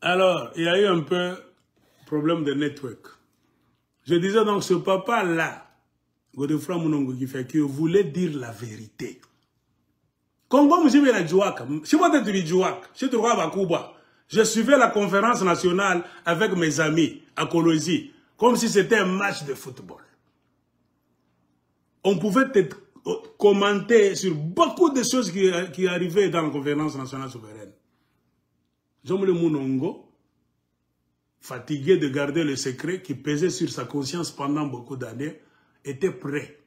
Alors, il y a eu un peu problème de network. Je disais donc, ce papa-là, Godefroid Munongo qui voulait dire la vérité. Congo, je suivais la conférence nationale avec mes amis à Kolosi, comme si c'était un match de football. On pouvait commenter sur beaucoup de choses qui arrivaient dans la conférence nationale souveraine. Jean-Moulé Munongo, fatigué de garder le secret qui pesait sur sa conscience pendant beaucoup d'années, était prêt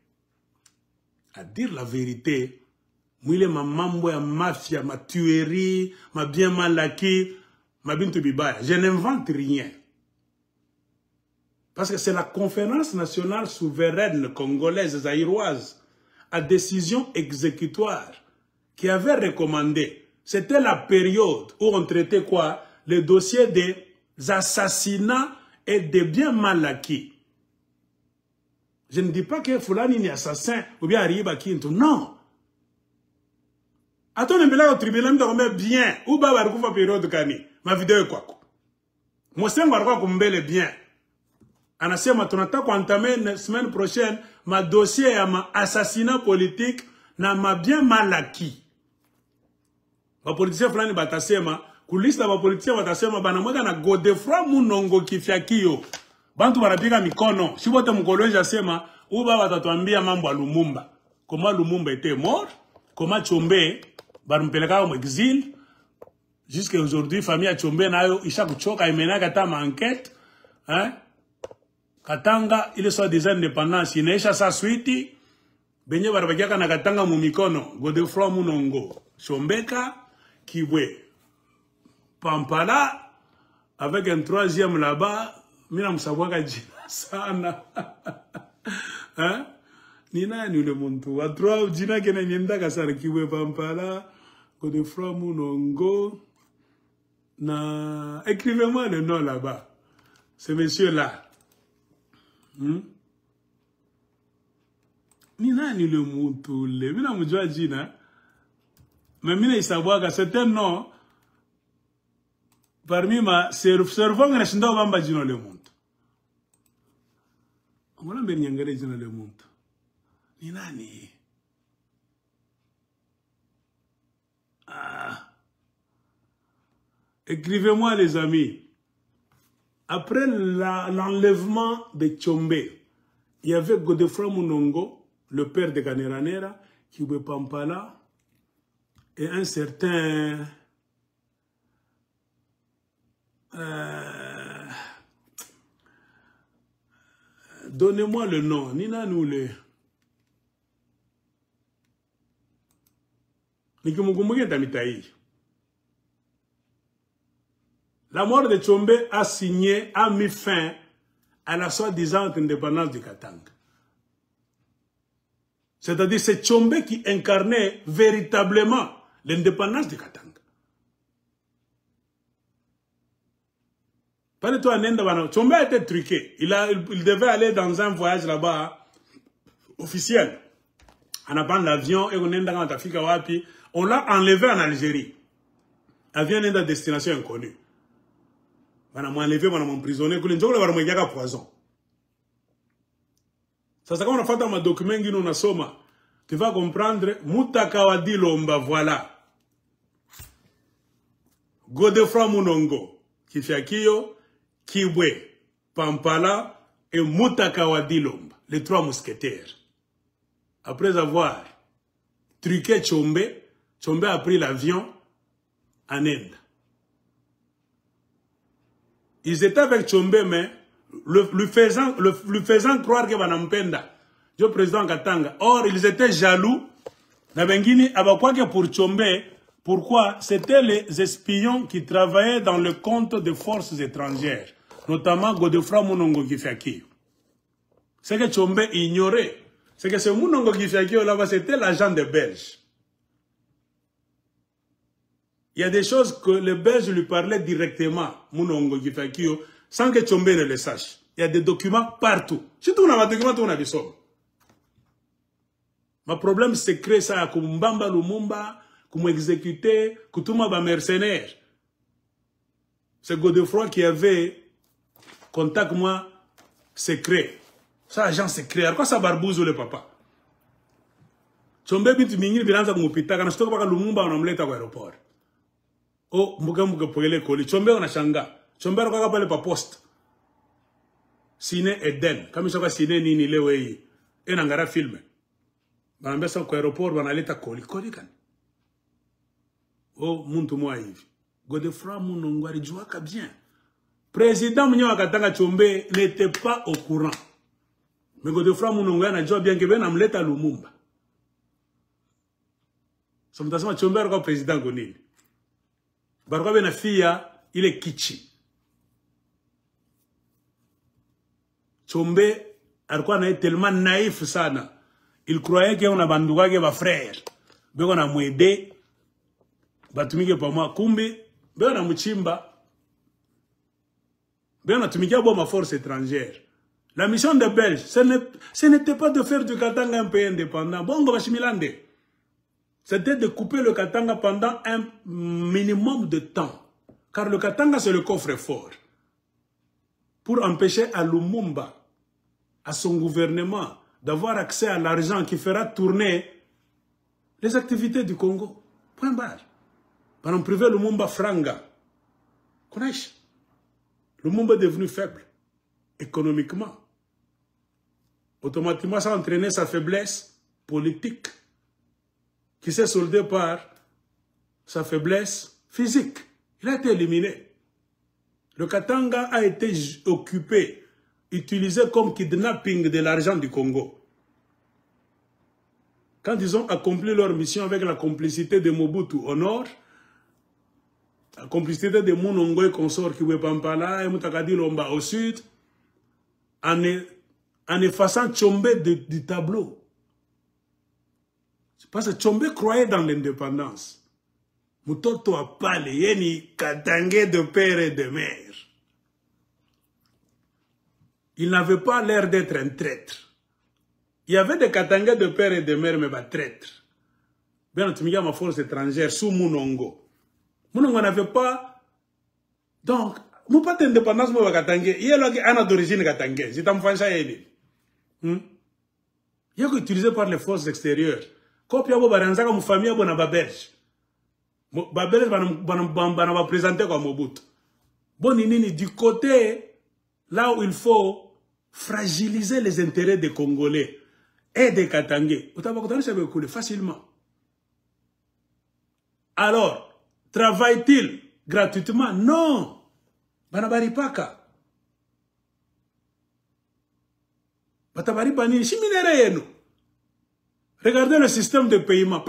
à dire la vérité. Mouille ma mambo ya mafia, ma tuerie, ma bien malaki, ma bintu bibaya. Je n'invente rien. Parce que c'est la conférence nationale souveraine congolaise, zaïroise, à décision exécutoire, qui avait recommandé. C'était la période où on traitait quoi? Le dossier des assassinats et des biens mal acquis. Je ne dis pas que Fulani est assassin ou bien Ariba Kinto. Non. Attends, on est au tribunal, on met bien. Ou bien on va période kani. Ma vidéo est quoi? Moi, c'est un barba comme bel et bien. On a dit, on a entamé la semaine prochaine, ma dossier à ma assassinat politique n'a ma bien mal acquis. Ma politicien Fulani batasema, kulista ma politicien batasema, banamweka na Godefroid Munongo kifiakio. Bantu wanapiga mikono. Si wote mkoloji asema, uba watatuambia mambo ya Lumumba. Comment Lumumba était mort, comment Tshombe, barumpeleka au exil. Jusqu'à aujourd'hui, famille Tshombe nayo, isha kuchoka, imena kata ma enquête. Hein? Katanga, il est soit des indépendances, inaisha sa suite. Benye barabakiaka na Katanga mumikono. Godefroid Munongo. Tshombe Kibwe. Pampala, avec un troisième là-bas, mina msabwaka jina sana. Hein? Nina ni ule muntu. Atroa jina kena nyendaka sana Kibwe Pampala, Godefroid Munongo. Na écrivez-moi le nom là-bas. Ce monsieur-là. Nina ni ule muntu le. Mina mjua jina. Mais mina isabwaka, c'est un nom. Parmi ma servant na shinda bamba jino le muntu. Ngona mbeni nyangere jino le muntu. Ni nani? Ah. Écrivez-moi les amis. Après l'enlèvement de Tshombe, il y avait Godefroid Munongo, le père de Kaneranera, Kibwe Pampala, et un certain... Donnez-moi le nom. Nina Noule. La mort de Tshombe a signé, a mis fin à la soi-disant indépendance du Katanga. C'est-à-dire c'est Tshombe qui incarnait véritablement l'indépendance du Katanga. Tshombe a été truqué. Il devait aller dans un voyage là-bas officiel. On a pris l'avion et on l'a enlevé en Algérie. Avion est à destination inconnue. On a enlevé, on a emprisonné, on a poison. Ça c'est comme on a fait dans ma document qui nous a soma. Tu vas comprendre, Mutakawadi Lomba, voilà. Godefroid Munongo, Kifiakio, Kibwe, Pampala et Mutakawadi Lomba, les trois mousquetaires. Après avoir truqué Tshombe, Tshombe a pris l'avion en Inde. Ils étaient avec Tshombe, mais lui faisant croire que Banampenda, le président Katanga. Or, ils étaient jaloux. Pour Tshombe, pourquoi? C'était les espions qui travaillaient dans le compte des forces étrangères, notamment Godefroid Munongo Kifiakio. Ce que Tshombe ignorait, c'est que ce Munongo Kifiakio là-bas, c'était l'agent des Belges. Il y a des choses que les Belges lui parlaient directement, Munongo Kifiakio, sans que Tshombe ne le sache. Il y a des documents partout. Surtout dans les documents, on a des sommes. Ma problème secret, ça, comme Mbamba Lumumba, comme exécuté, comme tout le mercenaire. C'est Godefroy qui avait contact moi secret. Ça agent secret. Alors quoi ça barbouze le papa? Chombe bintu mingi bilanza kumupita kana stoka paka Lumumba wanamleta kwa aeroport. Oh mbuga pogele koli. Chombe wanashanga. Chombe alikuwa pale pa poste. Sine Eden. Kama shoka sine nini leo hii. Ngara filme. Banambesa kwa aeroport banaleta koli kani. Oh muntu mwa hivi. Godefroy Munongo alijuaka bien. Président Mnyawa Katanga Chombe n'était pas au courant. Mais Godefroy Munongo anajua bien que ben amleta Lumumba. Somtasema Chombe alikuwa président Gonil. Barwa bena fia ile kichi. Chombe alikuwa na tellement naïf sana. Il croyait qu'on a banduka ke ba frère. Beko na mwede. Batumike pa moi kumbe beko na mchimba. Beko na tumikia bo ma force étrangère. La mission des Belges, ce n'était pas de faire du Katanga un pays indépendant. Bongo bashimilande. C'était de couper le Katanga pendant un minimum de temps. Car le Katanga, c'est le coffre-fort. Pour empêcher à Lumumba, à son gouvernement, d'avoir accès à l'argent qui fera tourner les activités du Congo. Point barre. Pendant privé Lumumba franga. Connais-tu? Lumumba est devenu faible, économiquement. Automatiquement, ça a entraîné sa faiblesse politique, qui s'est soldée par sa faiblesse physique. Il a été éliminé. Le Katanga a été occupé, utilisé comme kidnapping de l'argent du Congo. Quand ils ont accompli leur mission avec la complicité de Mobutu au nord, la complicité de Munongo et consorts qui veulent Pampala et Moutakadi Lomba au sud, en effaçant Chombe du tableau. Parce que Chombe croyait dans l'indépendance. Mutoto a parlé, yeni Katangé de père et de mère. Il n'avait pas l'air d'être un traître. Il y avait des Katangés de père et de mère, mais pas traîtres. Bien entendu, ma force étrangère, sous Munongo. Munongo n'avait pas. Donc, mon pas d'indépendance, moi, Katangé. Il y a un d'origine Katangé. C'est un français, il y a utilisé par les forces extérieures. Quand il y a une famille, il y a une Belge. Babel va présenter comme Mobutu. Bon, du côté, là où il faut fragiliser les intérêts des Congolais et des Katangais, ça va couler facilement. Alors, travaille-t-il gratuitement? Non. Banabari paka. Batabari bani, chiminere yenu. Regardez le système de paiement.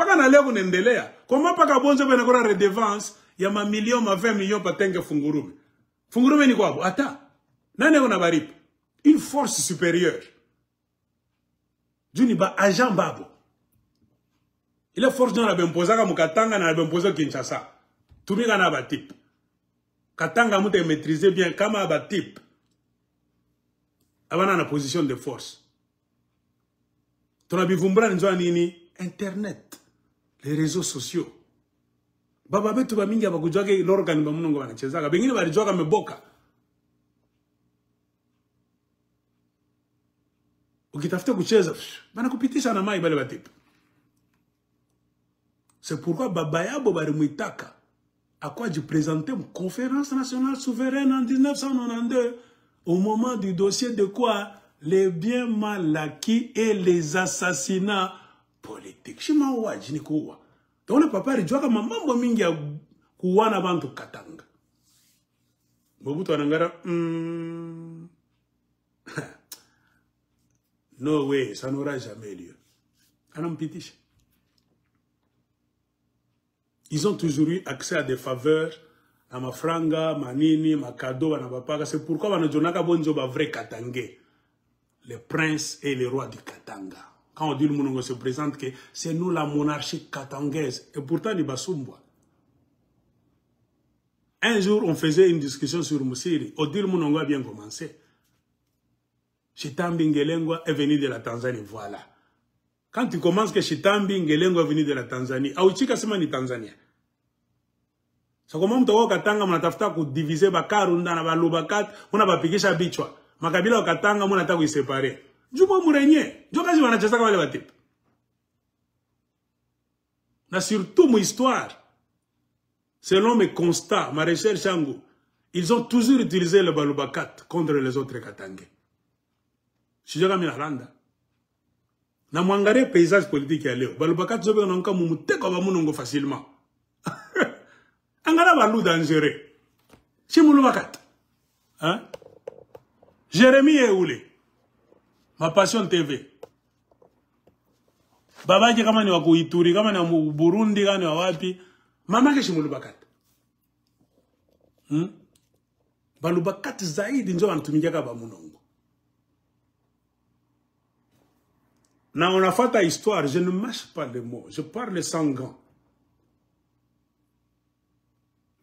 Comment pas qu'à bonzo ben encore redevance, il y a ma million, ma 20 millions pour tenir Fungurume. Fungurume ni quoi? Attends. Nane on a barip. Une force supérieure. Juni ba agent babo. Il est force dans la bemposa comme Katanga na bemposa Kinshasa. Tout le monde a ba type. Katanga mute maîtriser bien kama ba type. Avant la position de force. Internet, les réseaux sociaux. Baba betu ba mingi abakujwake l'organe ba munongo banachezaka. Bengine balijwaka meboka. Ukitafuta kucheza, bana kupitisha na mai bale batipe. C'est pourquoi Baba Yabo barimuitaka à quoi je présentais une conférence nationale souveraine en 1992 au moment du dossier de quoi? Les biens mal acquis et les assassinats politiques. Shima waji ni kuwa. Donc le papa rijua kama mambo mingi ya kuwana bantu Katanga. Mobutu anangara no way, ça n'aura jamais lieu. Anampitisha. Ils ont toujours eu accès à des faveurs, à ma franga, ma nini, ma cadeau, à ma papa. C'est pourquoi on a dit bonzo ba vrai Katangé. Les princes et les rois du Katanga. Quand on dit le Munongo se présente que c'est nous la monarchie katangaise. Et pourtant, il y a Basumba. Un jour, on faisait une discussion sur Moussiri. Odile Munongo a bien commencé. Chitambi Ngelengwa est venu de la Tanzanie. Voilà. Quand tu commences que Chitambi Ngelengwa est venu de la Tanzanie, Aouchika Semani Tanzania. C'est comme mtoko katanga mnatafuta kudiviser bakarunda na balubakat, muna bapikisha bichwa. Makabila katanga muna nataka kuiseparer. Jubo murenye, jo kazi wanacheza wale batipe. Na surtout mon histoire. Selon mes constats, ma recherche Chango, ils ont toujours utilisé le balubakat contre les autres katangais. Je suis Miranda. Na mwangare paysage politique ya leo. Balubakat zobe nonka mumuteko ba munongo facilement. Angala balu dangereux. Si mulubakat. Hein? Jérémy Eoulé. Ma passion TV. Babaji kama ni wako Ituri, kama ni Burundi, kama ni wapi. Mama ke shimulubakat. Balubakat zaidi njo wanatumikia kaba munongo. Na on a fait ta histoire, je ne mâche pas les mots, je parle sans gants.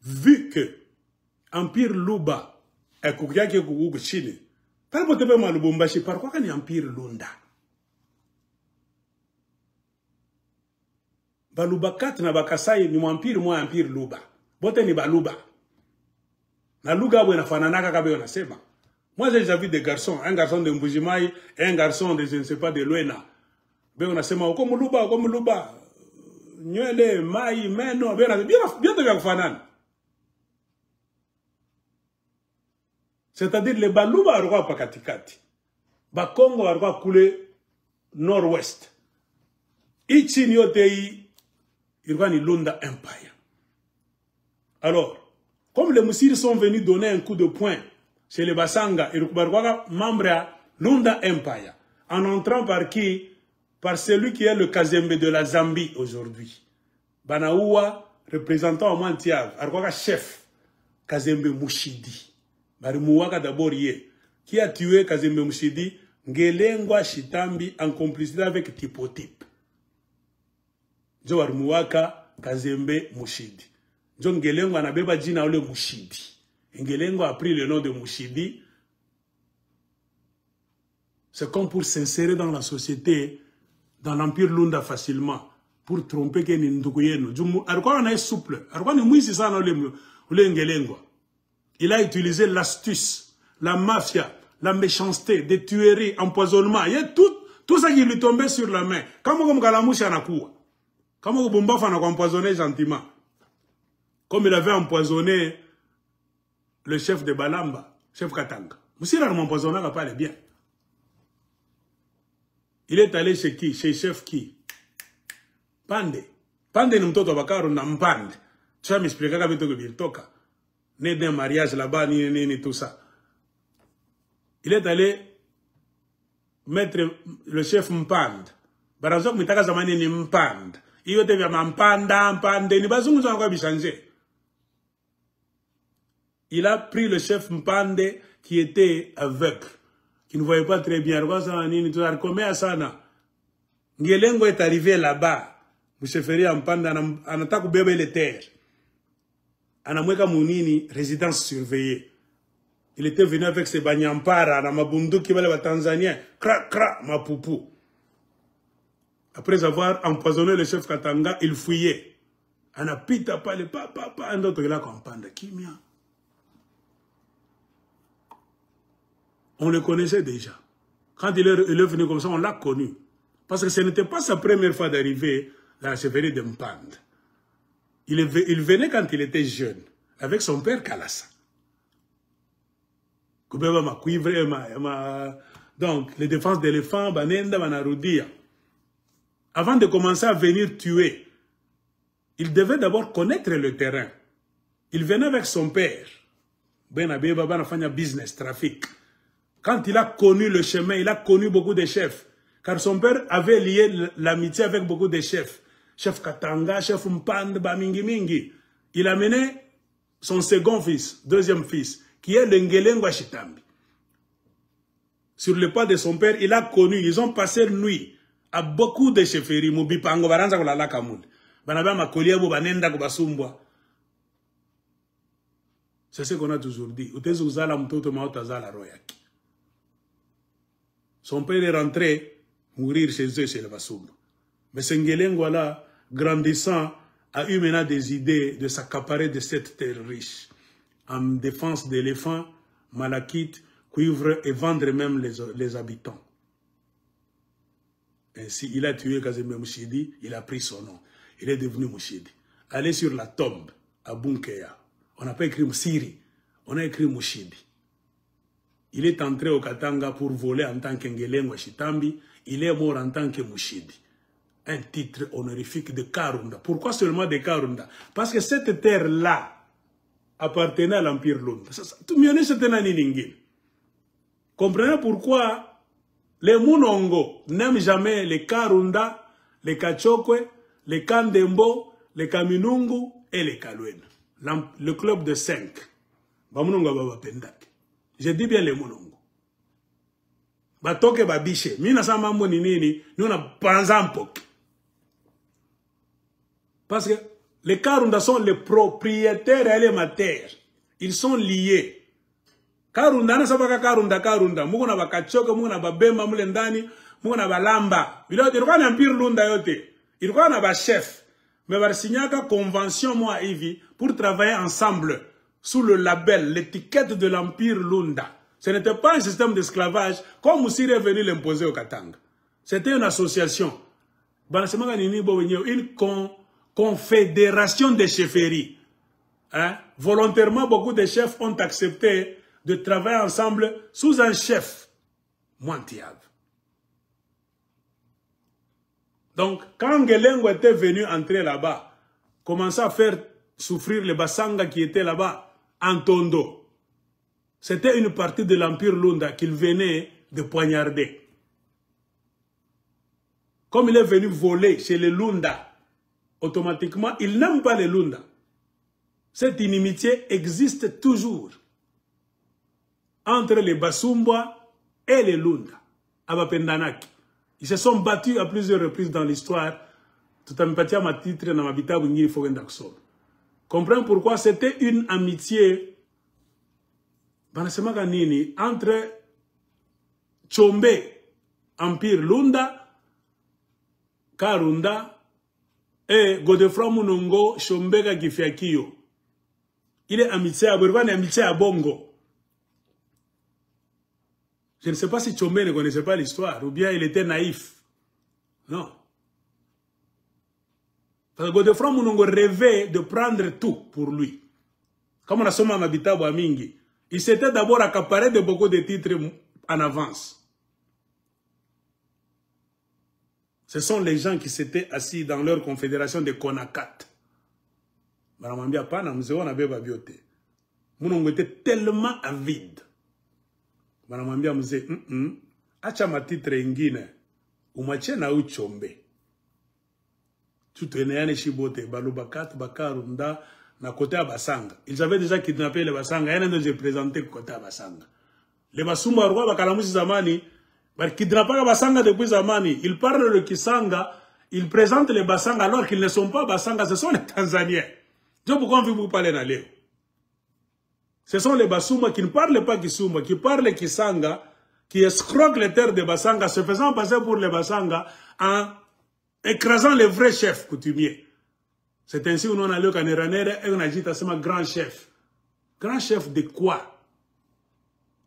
Vu que Empire Luba est Kukyake Kugu Chine, par contre, tu Lubumbashi, par quoi qu'il y a Empire Lunda? Balubakat na bakasai ni Empire, moi Empire Luba. Bote ni Baluba. Na Luga ou na fananaka kabe on a sema. Moi j'ai déjà vu des garçons, un garçon de Mbujimai et un garçon de je ne sais pas de Luena. Ben on a sema comme Luba. Nywele mai meno bien de fanan. C'est-à-dire les Baluba arwa pakatikati. Ba Congo arwa coulé nord-ouest. Ichi niotei irwa ni Lunda Empire. Alors, comme les Moussiri sont venus donner un coup de poing chez les Basanga et le membre à Lunda Empire, en entrant par qui? Par celui qui est le Kazembe de la Zambie aujourd'hui. Banaoua, représentant au Mantiav, Arwaka chef, Kazembe Mushidi. Barimouaka d'abord qui a tué Kazembe Mushidi, Ngelengwa Shitambi en complicité avec Typotype. Jo Barimouaka Kazembe Mushidi. Jo Ngelengwa Nabeba Jina Ole Mushidi. Ngelengwa a pris le nom de Mushidi. C'est comme pour s'insérer dans la société, dans l'Empire Lunda facilement, pour tromper que ni ndukuyeno. Arwa on est souple. Arwa ni mouisi ça dans le Ngelengwa. Il a utilisé l'astuce, la mafia, la méchanceté, des tueries, empoisonnement. Il y a tout ça qui lui tombait sur la main. Comme Galamouche anakoua. Comme Bumba a empoisonné gentiment. Comme il avait empoisonné le chef de Balamba, chef Katanga. Moussira ne m'empoisonna pas bien. Il est allé chez qui? Chez chef qui? Pande. Pande ni mtoto bakaro na mpande. Tu vas m'expliquer quand tu vas toka. Né d'un mariage là-bas, ni tout ça. Il est allé mettre le chef Mpande. Barazok mitaka zamani ni Mpande. Il était vers Mpande, ni bazungu za encore changer. Il a pris le chef Mpande qui était aveugle, qui ne voyait pas très bien. Ngelengo est arrivé là-bas. Moucheferi Mpande anataka bébé les terres. Anamweka munini résidence surveillée. Il était venu avec ses banyampara na mabunduki wale wa Tanzania, kra mapupu. Après avoir empoisonné le chef Katanga, il fuyait. Anapita pale papa un autre là comprendre kimia. On le connaissait déjà. Quand il est venu comme ça, on l'a connu. Parce que ce n'était pas sa première fois d'arriver dans la chefferie de Mpande. Il venait quand il était jeune, avec son père Kalassa. Donc, les défenses d'éléphants, Banenda, Banarudia. Avant de commencer à venir tuer, il devait d'abord connaître le terrain. Il venait avec son père. Benabeba, Banafanya business, trafic. Quand il a connu le chemin, il a connu beaucoup de chefs. Car son père avait lié l'amitié avec beaucoup de chefs. Chef Katanga, chef Mpande, Bamingi Mingi. Il a mené son second fils, deuxième fils, qui est le Ngelengwa Shitambi. Sur le pas de son père, il a connu, ils ont passé nuit à beaucoup de chefferies. Mubipango, Baranza, Kolala Kamoul. Banaba Makoliabo, Banenda, Kobasumbwa. C'est ce qu'on a toujours dit. Utezuzala Mtoto Maotazala Royaki. Son père est rentré mourir chez eux, chez le Basumba. Mais ce Ngelengwa là, grandissant, a eu maintenant des idées de s'accaparer de cette terre riche en défense d'éléphants, malachites, cuivre et vendre même les habitants. Ainsi, il a tué Kazembe Mouchidi, il a pris son nom. Il est devenu Mouchidi. Allez sur la tombe à Bunkeya. On n'a pas écrit Msiri, on a écrit Mouchidi. Il est entré au Katanga pour voler en tant qu'Ngelengwa Chitambi. Il est mort en tant que Mouchidi. Un titre honorifique de Karunda. Pourquoi seulement de Karunda? Parce que cette terre-là appartenait à l'Empire Lunda. Tout le monde c'était Naniningin. Comprenez pourquoi les Munongo n'aiment jamais les Karunda, les Kachokwe, les Kandembo, les Kaminungu et les Kalwen. Le club de 5. Je dis bien les Munongo. Batoke babiche. Mina sa mambo ni nini, nous na panzampok. Parce que les Karunda sont les propriétaires élémentaires. Ils sont liés. Karunda na sabaka Karunda. Mungu na bakachoka, mungu na babemba mule ndani, mungu na balamba. Ilikuwa na Empire Lunda yote. Ilikuwa na ba chef. Mais barsignaka convention moi Ivi pour travailler ensemble sous le label, l'étiquette de l'Empire Lunda. Ce n'était pas un système d'esclavage comme Moussiri est venu l'imposer au Katanga. C'était une association. Une confédération de chefferies. Hein? Volontairement, beaucoup de chefs ont accepté de travailler ensemble sous un chef, Mwantiab. Donc, quand Ngelengo était venu entrer là-bas, commençait à faire souffrir les Basanga qui étaient là-bas, en Tondo, c'était une partie de l'Empire Lunda qu'il venait de poignarder. Comme il est venu voler chez les Lunda, automatiquement, il n'aime pas les Lunda. Cette inimitié existe toujours entre les Basumba et les Lunda, à Bapendanaki. Ils se sont battus à plusieurs reprises dans l'histoire. Tout à m'patia ma titre dans ma bita bungiri fogendakso. Comprenez pourquoi c'était une amitié entre Tchombe, Empire Lunda, Karunda, et Godefroy Munongo, Chombeka Kifiakio. Il est amitié à Burban et amitié à Bongo. Je ne sais pas si Tchombe ne connaissait pas l'histoire, ou bien il était naïf. Non. Parce que Godefroy Munongo rêvait de prendre tout pour lui. Comme on a sommé à Mabita Boamingi, il s'était d'abord accaparé de beaucoup de titres en avance. Ce sont les gens qui s'étaient assis dans leur confédération de Konakat. Munongo était tellement avide. Manamwambia mzee, acha matitre ingine, umachie na Uchombe. Tutueneane shibote, balubakat, bakarunda, na côté à Basanga. Ils avaient déjà kidnappé les Basanga, et ils ont présenté côté à Basanga. Les Basumba roi, bakalamusi zamani, kidnappé les Basanga depuis zamani, ils parlent le Kisanga, ils présentent les Basanga alors qu'ils ne sont pas Basanga, ce sont les Tanzaniens. Je pourquoi vous parlez dans les Ce sont les Basumba qui ne parlent pas Kisumba, qui parlent Kisanga, qui escroquent les terres de Basanga, se faisant passer pour les Basanga en écrasant les vrais chefs coutumiers. C'est ainsi où on a le Kaneranere et on a dit à ce grand chef. Grand chef de quoi?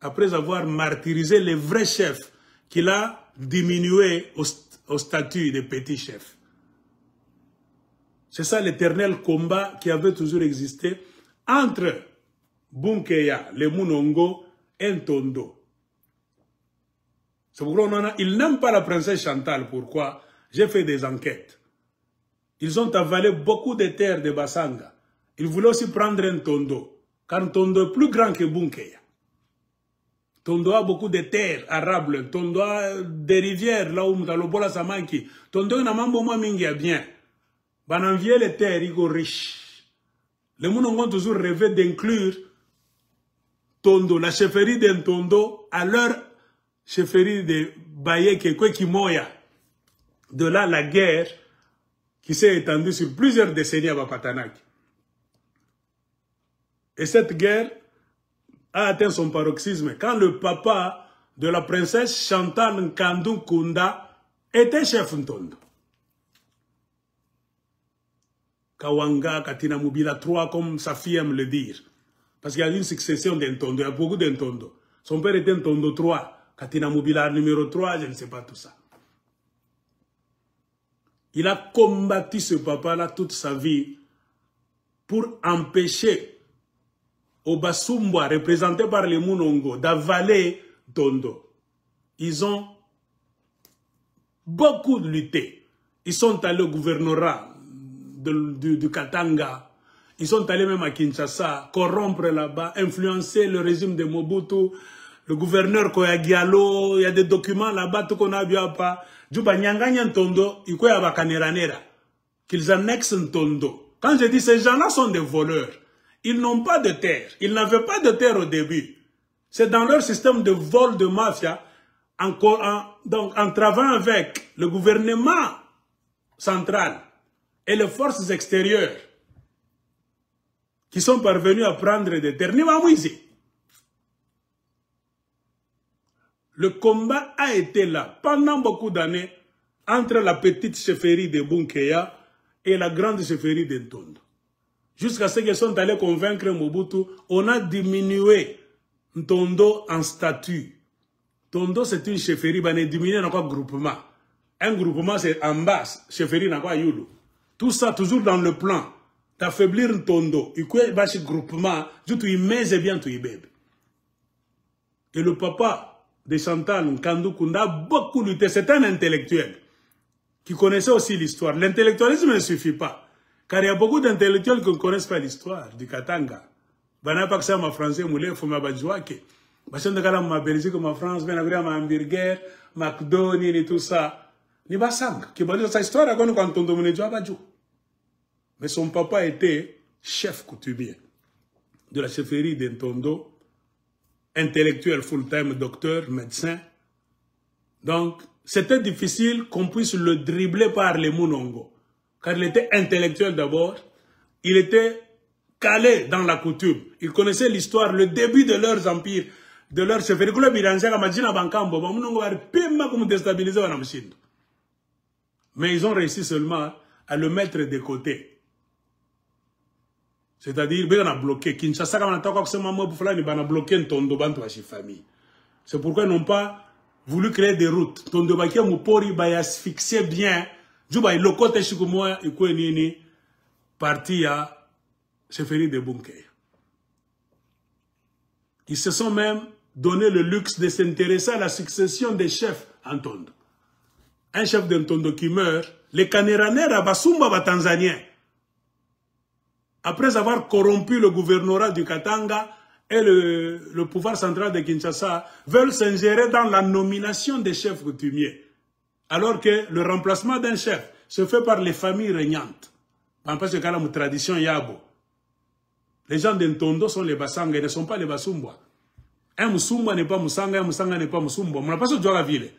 Après avoir martyrisé les vrais chefs qu'il a diminué au statut de petit chef. C'est ça l'éternel combat qui avait toujours existé entre Bunkeya, les Munongo et Ntondo. C'est pourquoi ils n'aiment pas la princesse Chantal. Pourquoi? J'ai fait des enquêtes. Ils ont avalé beaucoup de terres de Basanga. Ils voulaient aussi prendre Ntondo. Car Ntondo est plus grand que Bunkeya. Ntondo a beaucoup de terres arables. Ntondo a des rivières là où Mutalobola Samanki. Ntondo n'a mambo moi mingi a bien. Bananvier les terres, ils sont riches. Les Munongo ont toujours rêvé d'inclure Tondo, la chefferie de Ntondo, à leur chefferie de Bayeke, Kwekimoya. De là, la guerre qui s'est étendue sur plusieurs décennies à Bapatanaki. Et cette guerre a atteint son paroxysme quand le papa de la princesse Chantal Nkandou Kunda était chef Ntondo. Kawanga, Katina Mobila 3, comme sa fille aime le dire. Parce qu'il y a une succession d'Ntondo, il y a beaucoup d'Ntondo. Son père était Ntondo 3, Katina Mobila numéro 3, je ne sais pas tout ça. Il a combattu ce papa-là toute sa vie pour empêcher Obasumba, représenté par les Munongo, d'avaler Tondo. Ils ont beaucoup lutté. Ils sont allés au gouvernorat du Katanga. Ils sont allés même à Kinshasa, corrompre là-bas, influencer le régime de Mobutu, le gouverneur Koyagialo. Il y a des documents là-bas, tout qu'on a vu à pas. Juba Nyanganya Ntondo, il y a Bakaneranera, qu'ils annexent Ntondo. Quand je dis ces gens-là sont des voleurs, ils n'ont pas de terre. Ils n'avaient pas de terre au début. C'est dans leur système de vol de mafia, donc en travaillant avec le gouvernement central et les forces extérieures qui sont parvenus à prendre des terres. Le combat a été là pendant beaucoup d'années entre la petite chefferie de Bunkeya et la grande chefferie de Ntondo. Jusqu'à ce qu'ils sont allés convaincre Mobutu, on a diminué Ntondo en statut. Ntondo, c'est une chefferie, on a diminué dans quoi groupement. Un groupement, c'est en bas, chefferie dans quoi Yulu. Tout ça, toujours dans le plan d'affaiblir Ntondo. Il y a un groupement, il met bien tout bébé. Et le papa de Chantal Nkandou Kounda a beaucoup lutté. C'est un intellectuel qui connaissait aussi l'histoire. L'intellectualisme ne suffit pas. Car il y a beaucoup d'intellectuels qui ne connaissent pas l'histoire du Katanga. Bana pas que ça, ma français, moulé, faut ma badjouake. Bachon de Kala, ma Belgique, ma France, ma hamburger, McDonald's et tout ça. Ni basang. Qui va dire sa histoire, quand on domine Djouabadjou. Mais son papa était chef coutumier de la chefferie d'Ntondo, intellectuel full-time, docteur, médecin. Donc, c'était difficile qu'on puisse le dribbler par les Munongo. Car il était intellectuel d'abord, il était calé dans la coutume. Il connaissait l'histoire, le début de leurs empires, de leur chefferie. Mais ils ont réussi seulement à le mettre de côté. C'est-à-dire, on a bloqué. Kinshasa, on a bloqué Ntondo Bantu à famille. C'est pourquoi ils n'ont pas voulu créer des routes. Ntondo Bakia Mupori va asphyxier bien. Juba il locote chikumoya ikwe nini parti à chefferie de Bunkeya. Ils se sont même donné le luxe de s'intéresser à la succession des chefs en Ntondo. Un chef de Ntondo qui meurt, les Kaneranera Basumba Tanzaniens, après avoir corrompu le gouvernorat du Katanga et le pouvoir central de Kinshasa, veulent s'ingérer dans la nomination des chefs coutumiers. Alors que le remplacement d'un chef se fait par les familles régnantes. Parce que dans la tradition Yabo, les gens d'Ntondo sont les Basanga, ils ne sont pas les Basumba. Un Musumba n'est pas Musanga, un Musanga n'est pas Musumba. On n'a pas ce droit à la ville.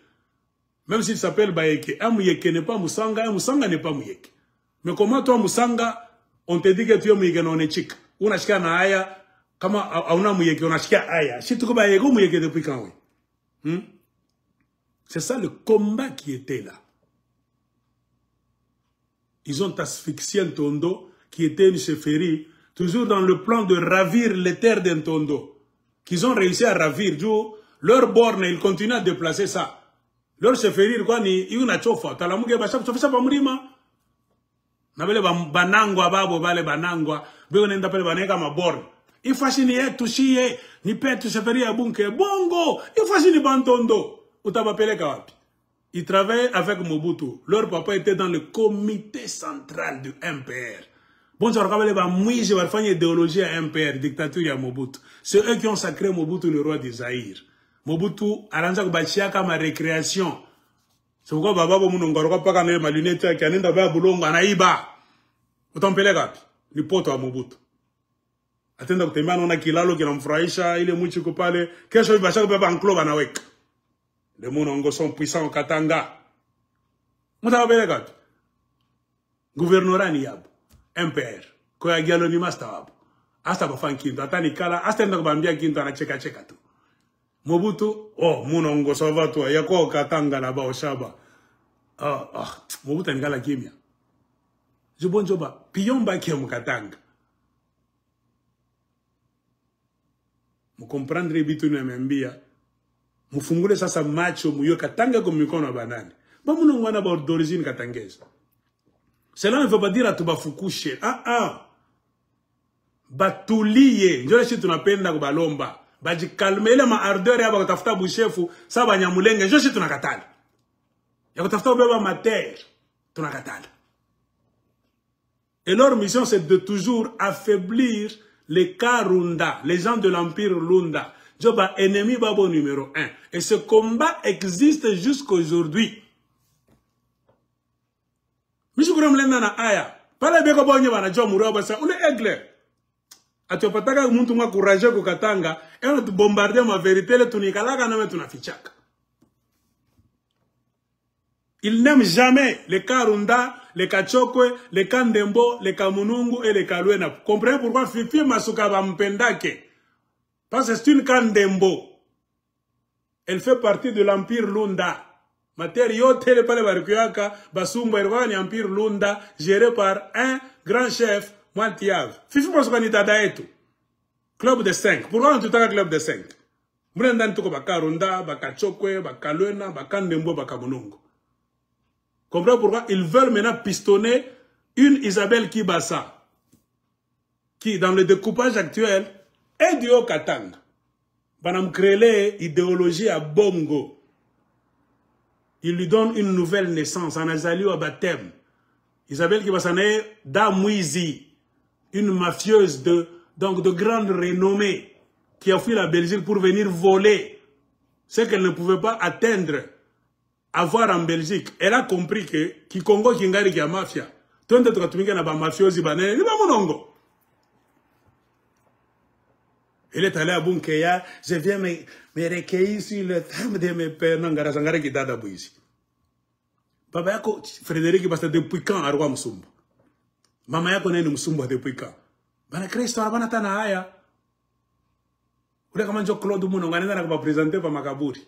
Même s'il s'appelle Bayeke, un Muyeke n'est pas Musanga, un Musanga n'est pas Muyeke. Mais comment toi Musanga, on te dit que tu es Muyeke non éthique. On a chika na aya, comment on a Muyeke, on a chika aya. Si tu es Bayeke, Muyeke depuis quand oui? C'est ça le combat qui était là. Ils ont asphyxié Ntondo, qui était une chefferie, toujours dans le plan de ravir les terres d'Ntondo. Qu'ils ont réussi à ravir. Leur borne, ils continuent à déplacer ça. Leur chefferie, quoi, ils ont un chofa. T'as la mougue, ça fait ça, pas mourir, Nabele banangwa, babo, bale banangwa, béon n'appelle banega ma borne. Il faut ni toucher, ni pète chefferie à bunke. Bongo, il faut ni bantondo. Ils travaillaient avec Mobutu. Leur papa était dans le comité central du MPR. Bon, je vais faire une idéologie à MPR, dictature à Mobutu. C'est eux qui ont sacré Mobutu, le roi des Zaïre. Mobutu, arrange Bachiaka ma récréation. C'est pourquoi Baba Mounonga pas quand ma lunette qui a n'en pas boulonga naïba. Autant peler gapi. Ni poto à Mobutu. Attends, que on a kilalo qui l'emfraïcha, il est mouchi coupale. Qu'est-ce que je vais faire en club à Nawek? Les Munongo sont puissants au Katanga. Mouta peler gapi. Gouvernorat Niyab. MPR. Koya Gialo ni Mastawabu. Asta bafan kinto. Atani kala. Asta ndo bambia kinto na cheka cheka tu. Mobutu, oh, Munongo sava toi, yako Katanga là-bas au Shaba. Mobutu n'gala kimia. Je bon joba. Piyomba qui mukatanga. Mu comprendre bitu na membia. Mufungule sasa macho muyo katanga kwa mikono banani. Ba muno ngwana ba d'origine katangeza. Cela ne veut pas dire à tubafukushe. Batulie. Njole shi tunapenda kubalomba. Bajikalme ile ma ardeur ya bakatafuta bushefu sa banyamulenge. Njole shi tunakatala. Ya kutafuta ubeba mater. Tunakatala. Et leur mission c'est de toujours affaiblir les Karunda, les gens de l'Empire Lunda. Joba ennemi babo numéro 1. Et ce combat existe jusqu'aujourd'hui. Mishukura mlenda na aya. Pale beko bonye bana jo muro basa ule aigle. Atopataka muntu nga courage ko katanga, et on te bombarder ma vérité le tunikalaka na me tunafichaka. Il n'aime jamais les Karunda, les Kachokwe, les Kandembo, les Kamunungu et les Kaluena. Comprenez pourquoi Fifi Masuka va mpendake? Parce que c'est une Kandembo. Elle fait partie de l'Empire Lunda. Matière yote pale barikuyaka, basumba irwani Empire Lunda, géré par un grand chef, Mwantiav. Fifi Masuka ni tada etu. Club de 5. Pourquoi on tutaka club de 5? Mwendan tuko Bakarunda, Bakachokwe, Bakaluena, Bakandembo, Bakamunungu. Comprenez pourquoi ils veulent maintenant pistonner une Isabelle Kibasa qui, dans le découpage actuel, est du Haut-Katanga. Banam créé idéologie à Bongo. Il lui donne une nouvelle naissance en Azali au baptême. Isabelle Kibasa est d'Amouizi, une mafieuse de grande renommée qui a fui la Belgique pour venir voler ce qu'elle ne pouvait pas atteindre. Avoir en Belgique, elle a compris que Kikongo Kingari qui a mafia. Tout le monde a mafiosi banane, ni ba monongo. Elle est allée à Bunkeya, je viens me recueillir sur le thème de mes pères, Nangara Sangara qui dada ici. Papa yako Frédéric basta depuis quand arwa Musumba? Mama yako nene Musumba depuis quand? Bana Kristo bana tana haya. Ule kama njo Claude Munongo anaenda na kupresenter pa makaburi.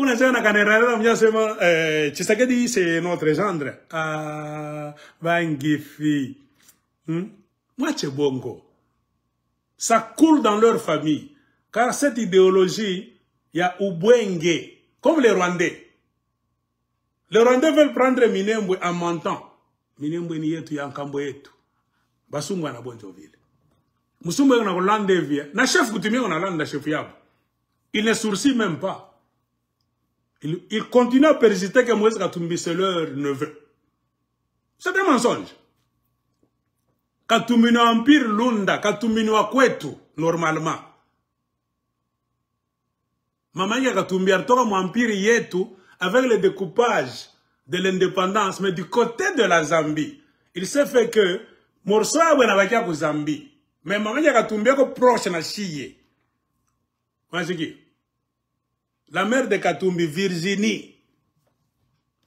On a dit que Tshisekedi c'est notre gendre. Ah, Bangifi. Moi, c'est bongo. Ça coule dans leur famille. Car cette idéologie, il y a Ubwenge, comme les Rwandais. Les Rwandais veulent prendre Minembwe en mentant. Minembwe ni yetu ya nkambo yetu. Basumba na Bonjoville. Musumba na Hollande via. Na chef coutumier on a l'ande chef yabo. Il ne sourcille même pas. Il continue à persister que Moïse Katumbi c'est leur neveu. C'est un mensonge. Katumbi no empire Lunda, Katumbi no Akwetu, normalement. Mamanya Katumbi artoka mo empire yetu avec le découpage de l'indépendance, mais du côté de la Zambie. Il s'est fait que morceau a wenabakia ku Zambie. Mais Mamanya Katumbi ko proche na chiye. Wanjiki. La mère de Katumbi, Virginie,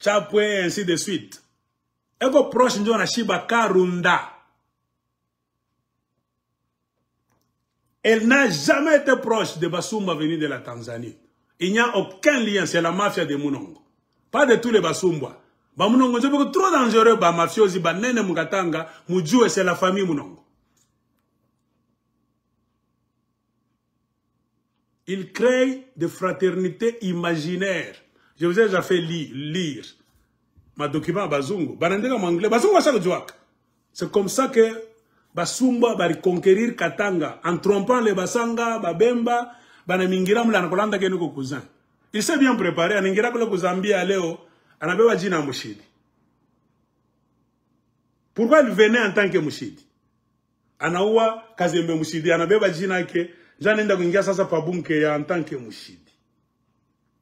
Chapwe, ainsi de suite. Elle est proche de Shiba Karunda. Elle n'a jamais été proche de Basumba venu de la Tanzanie. Il n'y a aucun lien, c'est la mafia de Munongo. Pas de tous les Basumba. Munongo, c'est beaucoup trop dangereux, mafiosi, nene Mukatanga, Mujue, c'est la famille Munongo. Il crée des fraternités imaginaires. Je vous ai déjà fait lire ma document à Bazungu. C'est comme ça que Basumba va reconquérir Katanga en trompant les Basanga, Babemba, Banamingira Mlanakolanda Kenuko cousin. Il s'est bien préparé. Aningira Kolo Zambie à Léo, Anabeba Jina Mouchidi. Pourquoi il venait en tant que Mouchidi? Anawa Kazembe Mouchidi, Anabeba Jina ke. J'anenda kuingia sasa pa bunke ya en tant que Mouchidi.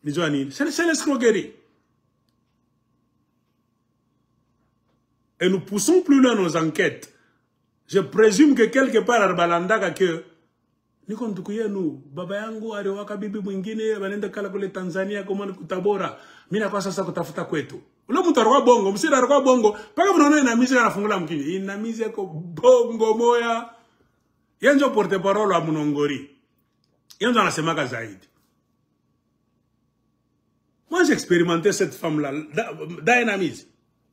C'est l'escroquerie. Et nous poussons plus loin nos enquêtes. Je présume que quelque part à Balandaka que niko ntukuye nu baba yangu aliwaka bibi mwingine banenda kala kule Tanzania kama ni kutabora. Mimi kwa sasa kutafuta kwetu. Ule mtu alikuwa bongo, msida alikuwa bongo. Paka mnaona inamizi anafungula mkinyo. Inamizi yako bongo moya. Yenjo porte parole wa Munongori. Yenjo anasemaka zaidi. Moi, j'ai expérimenté cette femme-là, Dynamize.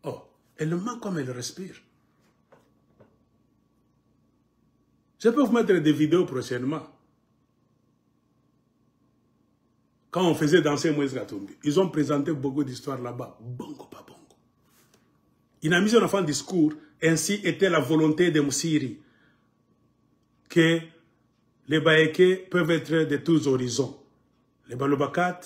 Oh, elle ment comme elle respire. Je peux vous mettre des vidéos prochainement. Quand on faisait danser Moïse Katumbi, ils ont présenté beaucoup d'histoires là-bas. Bongo, pas bongo. Il a mis un enfant discours, ainsi était la volonté de Moussiri, que les Baéké peuvent être de tous horizons. Les Balobakat,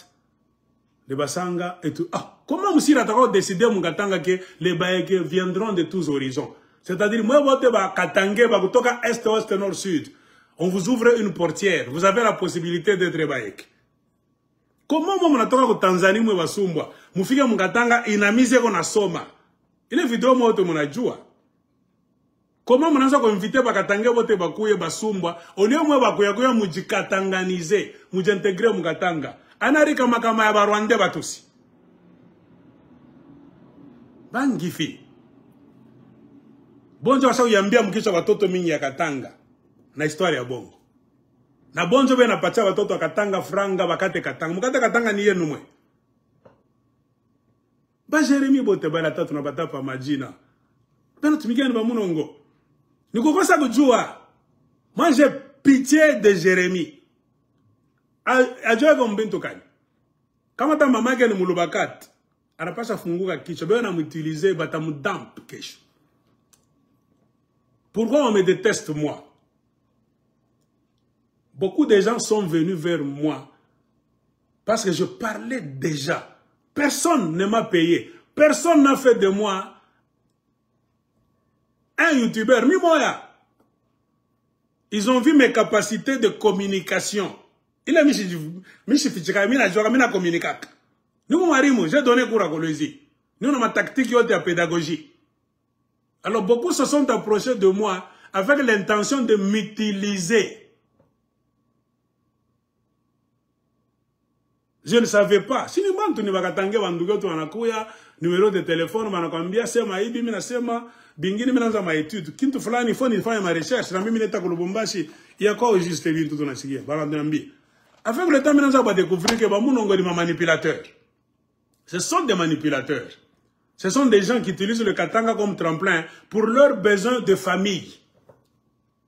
les Basanga et tout. Ah, comment Moussiri a décidé que les Baéké viendront de tous horizons? C'est-à-dire, moi, vous êtes Katangé, est, ouest, nord, sud. On vous ouvre une portière. Vous avez la possibilité d'être Baéké. Comment moi, je suis en Tanzanie, je suis en Mukatanga, inamize kona soma. Ile vidéo moi, je suis en comment je suis invité à Katanga, je suis en au lieu moi, je suis katanganisé, je suis intégré Mukatanga. Anari kama ya Barwande batusi. Bangifi. Bonjo wasa uyambia mkisha watoto mingi ya Katanga. Na historia ya bongo. Na bonjo bena pacha watoto wa Katanga franga bakate Katanga. Mukate Katanga ni yenu mwe. Ba Jeremy bote bala tatu na batapa majina. Bena tumigeni ba munongo. Nikukosa kujua. Moi j'ai pitié de Jérémy. Ajua kwa mbintu kani. Kama ta mamake ni mulubakat. Anapasha funguka kichwa. Bena mutilize batamudamp kesho. Pourquoi on me déteste, moi? Beaucoup de gens sont venus vers moi parce que je parlais déjà. Personne ne m'a payé. Personne n'a fait de moi un youtubeur. Ils ont vu mes capacités de communication. Il a mis j'ai donné cours à Kolwezi. Nous avons ma tactique de pédagogie. Alors beaucoup se sont approchés de moi avec l'intention de m'utiliser. Je ne savais pas. Si nous avons numéro de téléphone, nous avons dit sema hivi mimi nasema bingine mimi naanza ma étude. Kintu fulani phone nifanye ma recherche na mimi neta kulubumbashi ya kwa juste bintu tunasikia. Baba ndambi. Avec le temps mimi naanza découvrir que ba munongo ni manipulateurs. Ce sont des manipulateurs. Ce sont des gens qui utilisent le Katanga comme tremplin pour leurs besoins de famille.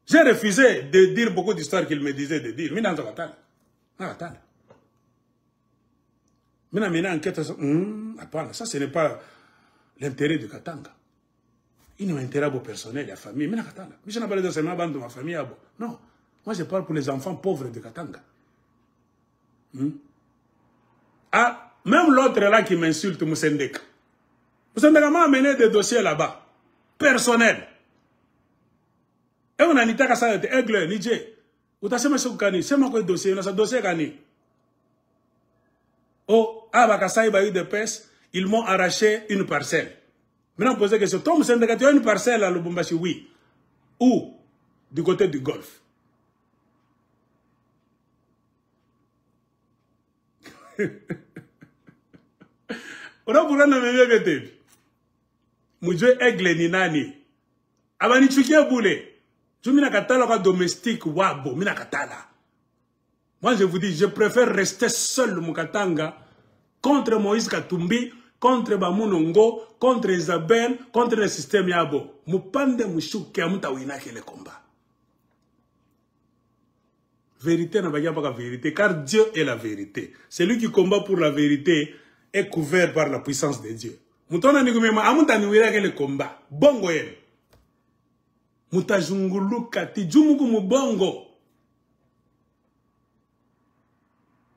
J'ai refusé de dire beaucoup d'histoires qu'il me disait de dire. Mina Katanga. Mina mina enquête. Ça ce n'est pas l'intérêt du Katanga. Il n'y a un intérêt personnel, la famille. Mina Katanga. Je n'ai pas dit seulement de ma famille. Non. Moi je parle pour les enfants pauvres de Katanga. Ah, même l'autre là qui m'insulte, Moussendeka. Vous avez amené des dossiers là-bas, personnels. Et on a dit que ça a été aigle, Niger. Vous avez dit que c'est un dossier, c'est un dossier. Oh, à Bakassai, il y a eu des pêches, ils m'ont arraché une parcelle. Maintenant, posez la question, Tom Sendeka, tu as une parcelle à Lubumbashi? Oui. Où? Du côté du Golfe. On a pour un ami. Mujwe aigle ni nani. Abani chukia boule. Je mina katala kwa domestique wabo. Mina katala. Moi je vous dis, je préfère rester seul Mukatanga contre Moïse Katumbi, contre Bamunongo, contre Isabelle, contre le système yabo. Mupande mushuke amuta wina ke le combat. Vérité n'a pas la vérité, car Dieu est la vérité. Celui qui combat pour la vérité est couvert par la puissance de Dieu. Mutona nigumema amuta niwira ke le combat. Bongo yele. Mutajungulu kati jumuku mubongo.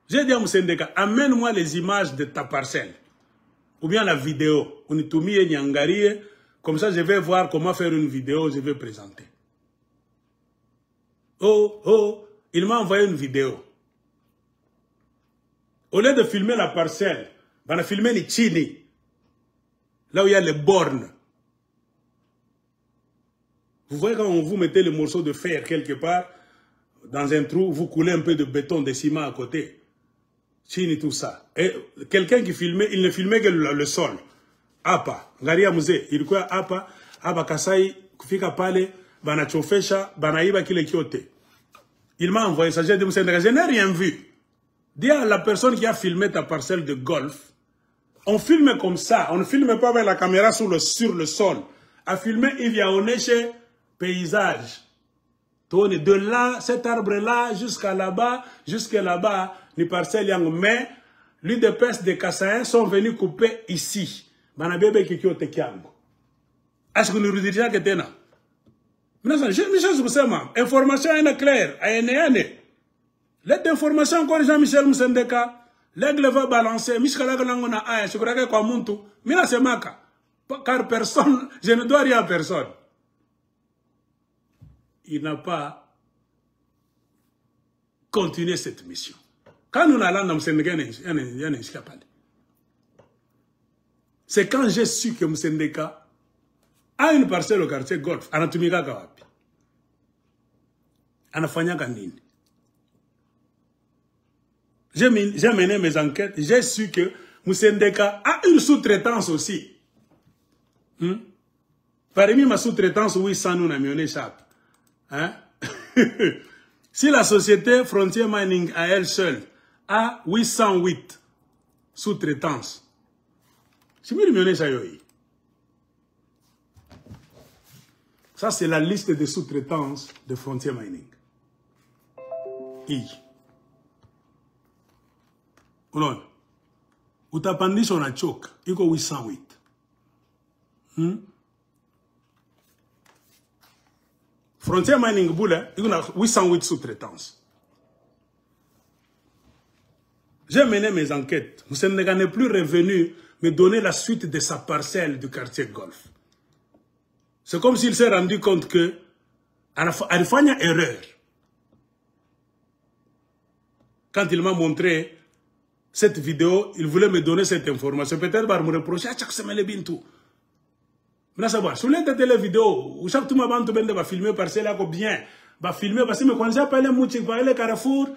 J'ai dit à Moussendeka, amène-moi les images de ta parcelle. Ou bien la vidéo. Unitumi Nyangarie. Comme ça, je vais voir comment faire une vidéo, je vais présenter. Oh, il m'a envoyé une vidéo. Au lieu de filmer la parcelle, on a filmé les Chini. Là où il y a les bornes. Vous voyez quand vous mettez le morceau de fer quelque part, dans un trou, vous coulez un peu de béton, de ciment à côté. Chini, tout ça. Et quelqu'un qui filmait, il ne filmait que le sol. Apa. Ngaria Mouze. Il quoi apa. Apa Kasai, Kufika Pale, Bana Chofesha, Bana Iba Kile Kyote. Il m'a envoyé ça. J'ai dit, je n'ai rien vu. Dis à la personne qui a filmé ta parcelle de golf On filme comme ça. On ne filme pas avec la caméra sur le sol. À filmer, il y a un échec paysage. De là, cet arbre-là, jusqu'à là-bas, les parcelles yang. Mais l'UDPS de Kassaïen sont venus couper ici. Est-ce que nous redirons que t'es là? Information est claire. L'aide d'information encore Jean-Michel Moussendeka. L'aigle va balancer. Car personne, je ne dois rien à personne. Il n'a pas continué cette mission. Quand nous allons dans Moussendeka, c'est quand j'ai su que Moussendeka a une parcelle au quartier Golf, Anatumika Kawapi. Anafanya Kandini. J'ai mené mes enquêtes, j'ai su que Moussendeka a une sous-traitance aussi. Parmi ma sous-traitance, oui, sans nous, on échappe. Hein? Si la société Frontier Mining à elle seule a 808 sous-traitances, c'est mieux de ça. Ça, c'est la liste de sous-traitances de Frontier Mining. Non. Ou t'as pas dit sur la choc, il y a 808. Frontier Mining Boule, il y a 808 sous-traitances. J'ai mené mes enquêtes. Moussendeka n'est plus revenu me donner la suite de sa parcelle du quartier Golf. C'est comme s'il s'est rendu compte que il fait une erreur. Quand il m'a montré cette vidéo, il voulait me donner cette information. Peut-être qu'il me reprocher à chaque semaine les tout. Mais savoir, sur les vidéos, où chaque tout ma bande va filmer par celle-là bien, va filmer parce que quand j'ai parlé mouchik, parlé Carrefour,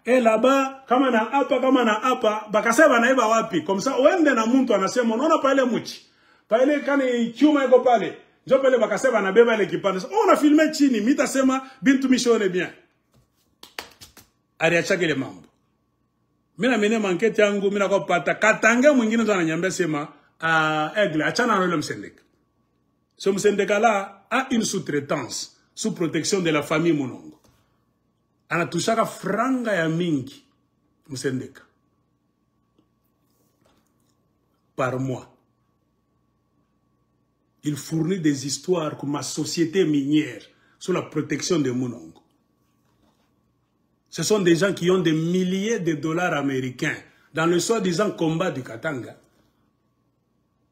et là-bas, comme on a apa, bakasa va naïba wapi. Comme ça, on est dans le monde, on a parlé mouchik. Parlé quand il tue go parler. Je parle bakasa va naïba l'équipage. On a filmé chini, mita sema, bintu michonne bien. Ariacha que les membres. Mina mene manquete yangu mina ko pata katanga mwingine ndo ananyambia sema Aigle achana na yule Msendeka. Ce Msendeka là a une sous-traitance sous protection de la famille Monongo. Anatushaka franga ya mingi Msendeka par mois. Il fournit des histoires comme ma société minière sous la protection de Monongo. Ce sont des gens qui ont des milliers de dollars américains dans le soi-disant combat du Katanga.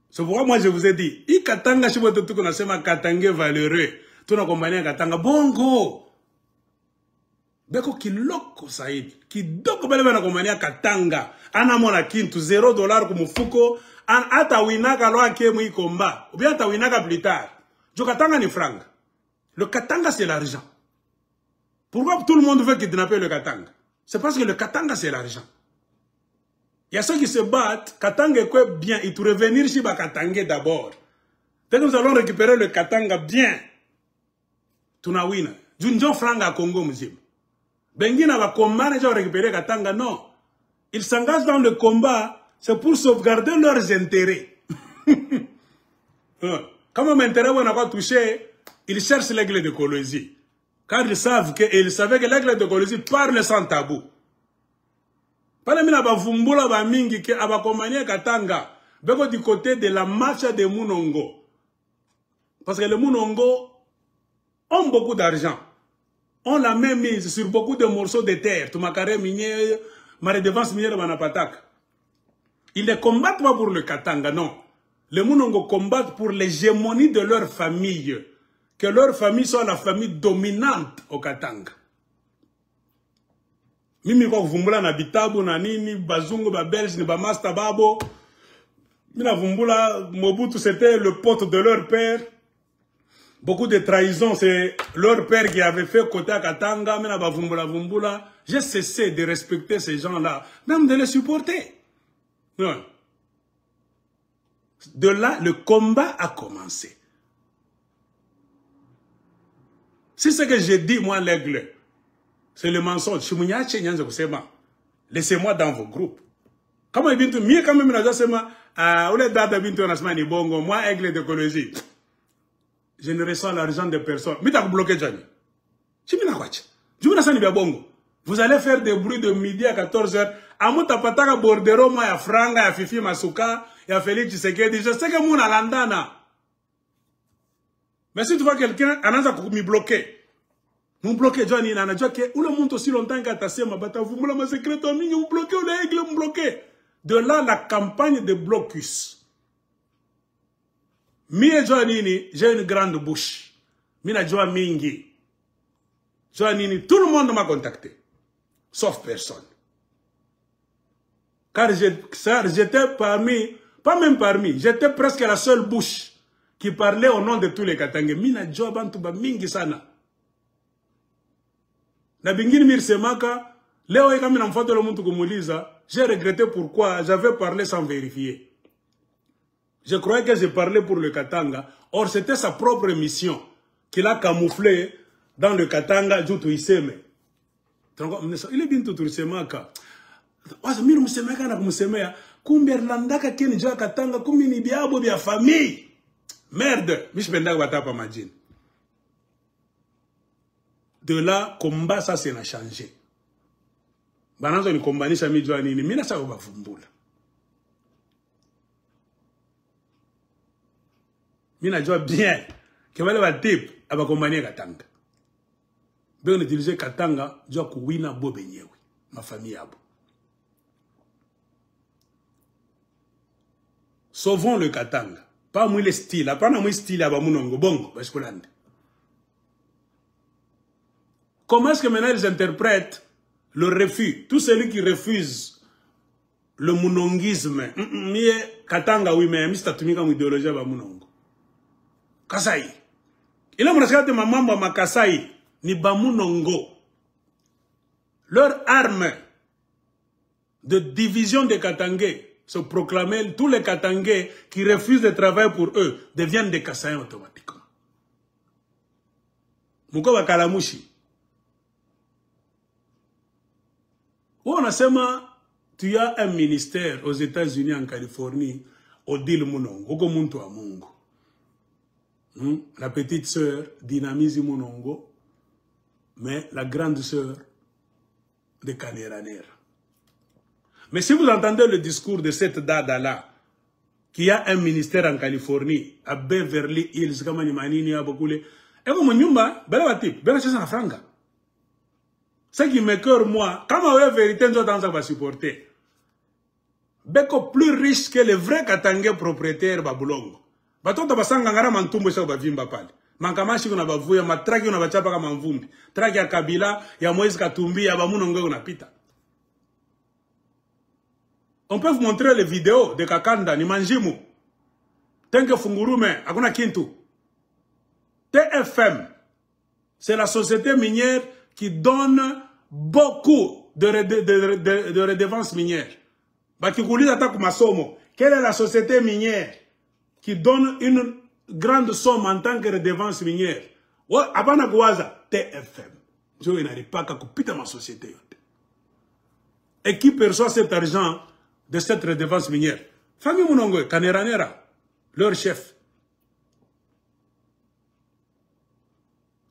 C'est pourquoi moi je vous ai dit, i Katanga, si vous avez tout connaissez ma Katanga valeureux, tout nos compagnies Katanga, bongo. Beko ki loko Saïd, ki doko bele na compagnie Katanga, anamona kintu $0 kumufuko, an ata winaka lo ake mui combat, ou bien ata winaka plus tard. Jo Katanga ni franc. Le Katanga c'est l'argent. Pourquoi tout le monde veut kidnapper le Katanga? C'est parce que le Katanga, c'est l'argent. Il y a ceux qui se battent, Katanga est quoi bien, il faut revenir chez Katanga d'abord. Dès que nous allons récupérer le Katanga bien, tunawina. Junjon franga Congo, monsieur. Bengina va combattre, ils récupérer Katanga, non. Ils s'engagent dans le combat, c'est pour sauvegarder leurs intérêts. Comme mon intérêt, on n'a pas touché, ils cherchent l'aigle de Colosie. Car ils savaient que l'aigle de Colosie parle sans tabou. Pas mina ba vumbula ba mingi ke aba compagnie Katanga. Beko du côté de la marche de Monongo. Parce que les Monongo ont beaucoup d'argent. On l'a même mise sur beaucoup de morceaux de terre. Tumakare minier, ma redevance minière Manapatak. Ils ne combattent pas pour le Katanga, non. Les Monongo combattent pour l'hégémonie de leur famille. Que leur famille soit la famille dominante au Katanga. Mimi kwa vumbula na bitabu na nini, bazungu, ba belge, ba master babo. Mina vumbula, Mobutu c'était le pote de leur père. Beaucoup de trahison, c'est leur père qui avait fait côté à Katanga. Mina ba vumbula. J'ai cessé de respecter ces gens-là, même de les supporter. Non. De là, le combat a commencé. Si ce que j'ai dit, moi, l'aigle, c'est le mensonge. Laissez-moi dans vos groupes. Comment il vient mieux quand même dans sema ou les dates bintu on asma ni bongo moi aigle d'écologie. Je ne reçois l'argent de personne. Mais t'as bloqué Johnny. Je me n'aquach. Je me n'asani bien bongo. Vous allez faire des bruits de midi à 14h. Amuta pataka bordero moi ya franga ya Fifi Masuka ya Félix Tshisekedi. Je sais que mon alandana. Mais si tu vois quelqu'un anaza me bloquer. Vous bloquez Johnny nana que ou le monde aussi longtemps qu'à tasser ma bata vous me la secret ami vous bloquez ou les aigle me bloquer. De là la campagne de blocus. Mie Johnny j'ai une grande bouche. Mina Joa mingi. Johnny tout le monde m'a contacté. Sauf personne. Car j'étais parmi, pas même parmi, j'étais presque la seule bouche qui parlait au nom de tous les Katangais. Mina Joa bantuba mingi sana. Na bingini mirsemaka, leo eka mina mfato lo muntu kumuliza, j'ai regretté pourquoi j'avais parlé sans vérifier. Je croyais que je parlais pour le Katanga, or c'était sa propre mission qu'il a camouflé dans le Katanga Jutu Iseme. Il est bien tout Semaka. Wazamiri Musemeka na kumusemea, kumberlandaka keni jwa Katanga, kumini biabo bia famille. Merde, mishbendaka batapa majini. De là, combat ça c'est n'a changé. Bananzo ni kombanisha mijwa nini, mina sa ubavumbula. Mina jwa bien que wale ba type aba kombania Katanga. Bien utiliser Katanga jwa kuwina bo benyewe, ma famille yabo. Sauvons le Katanga. Pas moi le style, pas na moi style aba munongo bongo baskolande. Comment est-ce que maintenant ils interprètent le refus? Tout celui qui refuse le munongisme, Katanga oui, mais Mr. Tumika mu idéologie ba munongo. Kasai. Il a montré ma maman ma Kasai ni ba munongo. Leur arme de division des Katangais se proclamaient, tous les Katangais qui refusent de travailler pour eux deviennent des Kasaïens automatiquement. Mukoba Kalamushi. On a seulement, tu as un ministère aux États-Unis, en Californie, Odile Munongo, Ogomuntu Amungo. La petite sœur Dynamizi Munongo, mais la grande sœur de Kaneranera. Mais si vous entendez le discours de cette dada-là, qui a un ministère en Californie, à Beverly Hills, comme Manini, à Bokule, et comme Nyumba, belle type, belle chose en franga. Ce qui me cœur, moi, quand on a vérité, nous va supporter. Beko plus riche que les vrais Katangais propriétaires Babulongo. Bato tabasanga ngara mantumbo sa bavimba pale. Mankamashi kuna bavuya, matraki kuna bachapa kama mvumbi. Traki ya Kabila, ya Moïse Katumbi, ya Bamunongo kuna pita. On peut vous montrer les vidéos de Kakanda, ni Manjimu. Tenke Fungurume, akuna Kintu. TFM, c'est la société minière qui donne beaucoup de redevances minières. Quelle est la société minière qui donne une grande somme en tant que redevance minière? TFM. Je n'arrive pas à couper ma société. Et qui perçoit cet argent de cette redevance minière? Famille Munongo, Kaneranera, leur chef.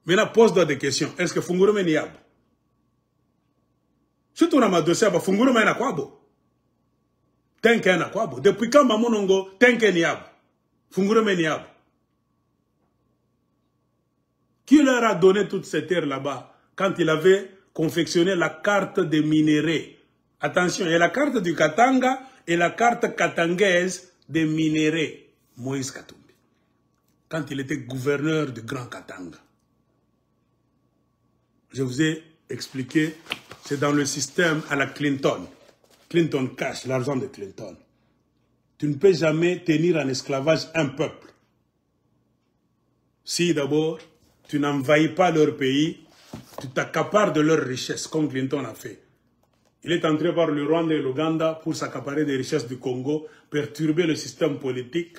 Maintenant, pose-toi des questions. Est-ce que Fungurume ni yabo? Si tu as ma dossier, Fungurume na kwabo. Tenke na kwabo. Depuis quand Mamunongo, tenke ni yabo? Fungurume ni yabo. Qui leur a donné toute cette terre là-bas quand il avait confectionné la carte des minéraux? Attention, il y a la carte du Katanga et la carte katangaise des minéraux. Moïse Katumbi. Quand il était gouverneur du Grand Katanga. Je vous ai expliqué, c'est dans le système à la Clinton. Clinton cache l'argent de Clinton. Tu ne peux jamais tenir en esclavage un peuple. Si d'abord, tu n'envahis pas leur pays, tu t'accapares de leurs richesses, comme Clinton a fait. Il est entré par le Rwanda et l'Ouganda pour s'accaparer des richesses du Congo, perturber le système politique,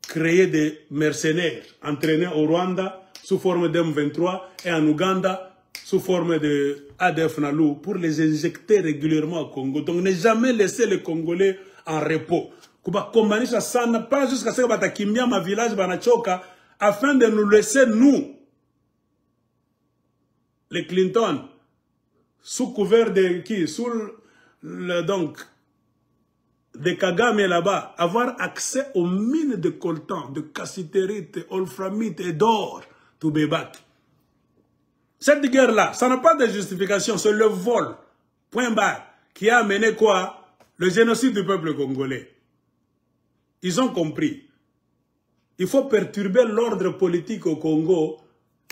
créer des mercenaires entraînés au Rwanda sous forme d'M23 et en Ouganda sous forme de ADF Nalou pour les injecter régulièrement au Congo. Donc ne jamais laisser les Congolais en repos. Kubakombanisha sana, pas jusqu'à ce que batakimbia ma village banachoka, afin de nous laisser, nous, les Clinton, sous couvert de qui? Sous donc, de Kagame là-bas, avoir accès aux mines de coltan, de cassiterite, wolframite et d'or, tout bébat. Cette guerre-là, ça n'a pas de justification, c'est le vol, point barre, qui a amené quoi? Le génocide du peuple congolais. Ils ont compris. Il faut perturber l'ordre politique au Congo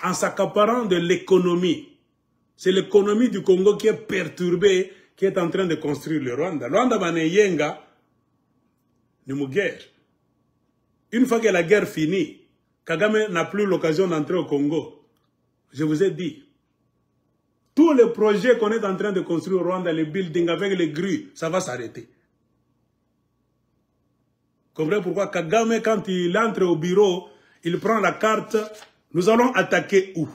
en s'accaparant de l'économie. C'est l'économie du Congo qui est perturbée, qui est en train de construire le Rwanda. Le Rwanda va yenga, ni guerre. Une fois que la guerre finit, Kagame n'a plus l'occasion d'entrer au Congo. Je vous ai dit, tous les projets qu'on est en train de construire au Rwanda, les buildings avec les grues, ça va s'arrêter. Comprenez pourquoi Kagame, quand il entre au bureau, il prend la carte, nous allons attaquer où?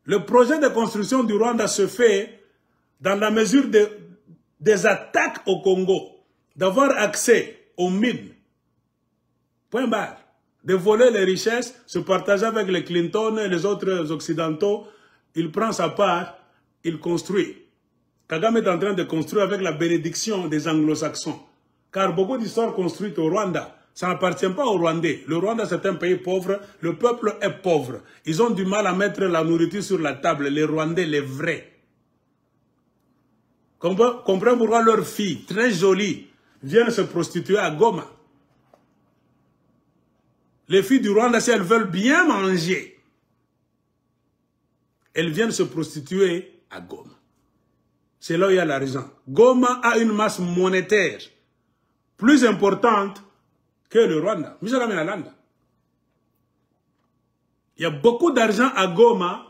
Le projet de construction du Rwanda se fait dans la mesure des attaques au Congo, d'avoir accès aux mines. Point barre. De voler les richesses, se partager avec les Clinton et les autres occidentaux, il prend sa part, il construit. Kagame est en train de construire avec la bénédiction des anglo-saxons. Car beaucoup d'histoires construites au Rwanda, ça n'appartient pas aux Rwandais. Le Rwanda, c'est un pays pauvre, le peuple est pauvre. Ils ont du mal à mettre la nourriture sur la table, les Rwandais, les vrais. Comprenez pourquoi leurs filles, très jolies, viennent se prostituer à Goma. Les filles du Rwanda, si elles veulent bien manger, elles viennent se prostituer à Goma. C'est là où il y a l'argent. Goma a une masse monétaire plus importante que le Rwanda. Il y a beaucoup d'argent à Goma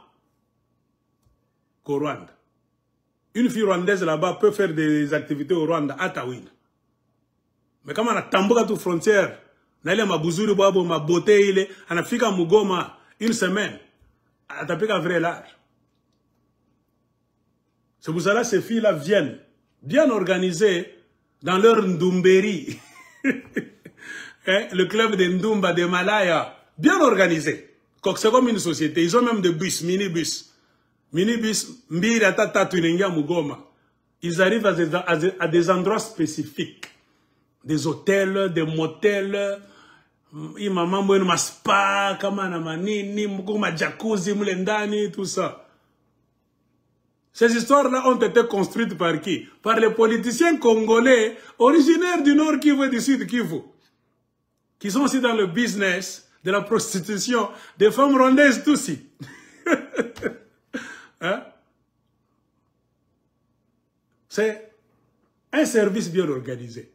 qu'au Rwanda. Une fille rwandaise là-bas peut faire des activités au Rwanda, à Tawin. Mais comme on a Tamboka toute frontière, Nale mabuzuri babo mabote ile anafika Mugoma une semaine atapika vrai large. C'est pour cela que ces filles-là viennent bien organisées dans leur Ndumberi. Le club de Ndumba de Malaya, bien organisé. C'est comme une société. Ils ont même des bus, minibus. Minibus, mbira tata tuningia Mugoma. Ils arrivent à des endroits spécifiques. Des hôtels, des motels. Maman mwen ma spa, kama na manini, ma jacuzzi mulendani, tout ça. Ces histoires-là ont été construites par qui? Par les politiciens congolais originaires du Nord Kivu et du Sud Kivu, qui sont aussi dans le business de la prostitution des femmes rwandaises aussi. Hein? C'est un service bien organisé.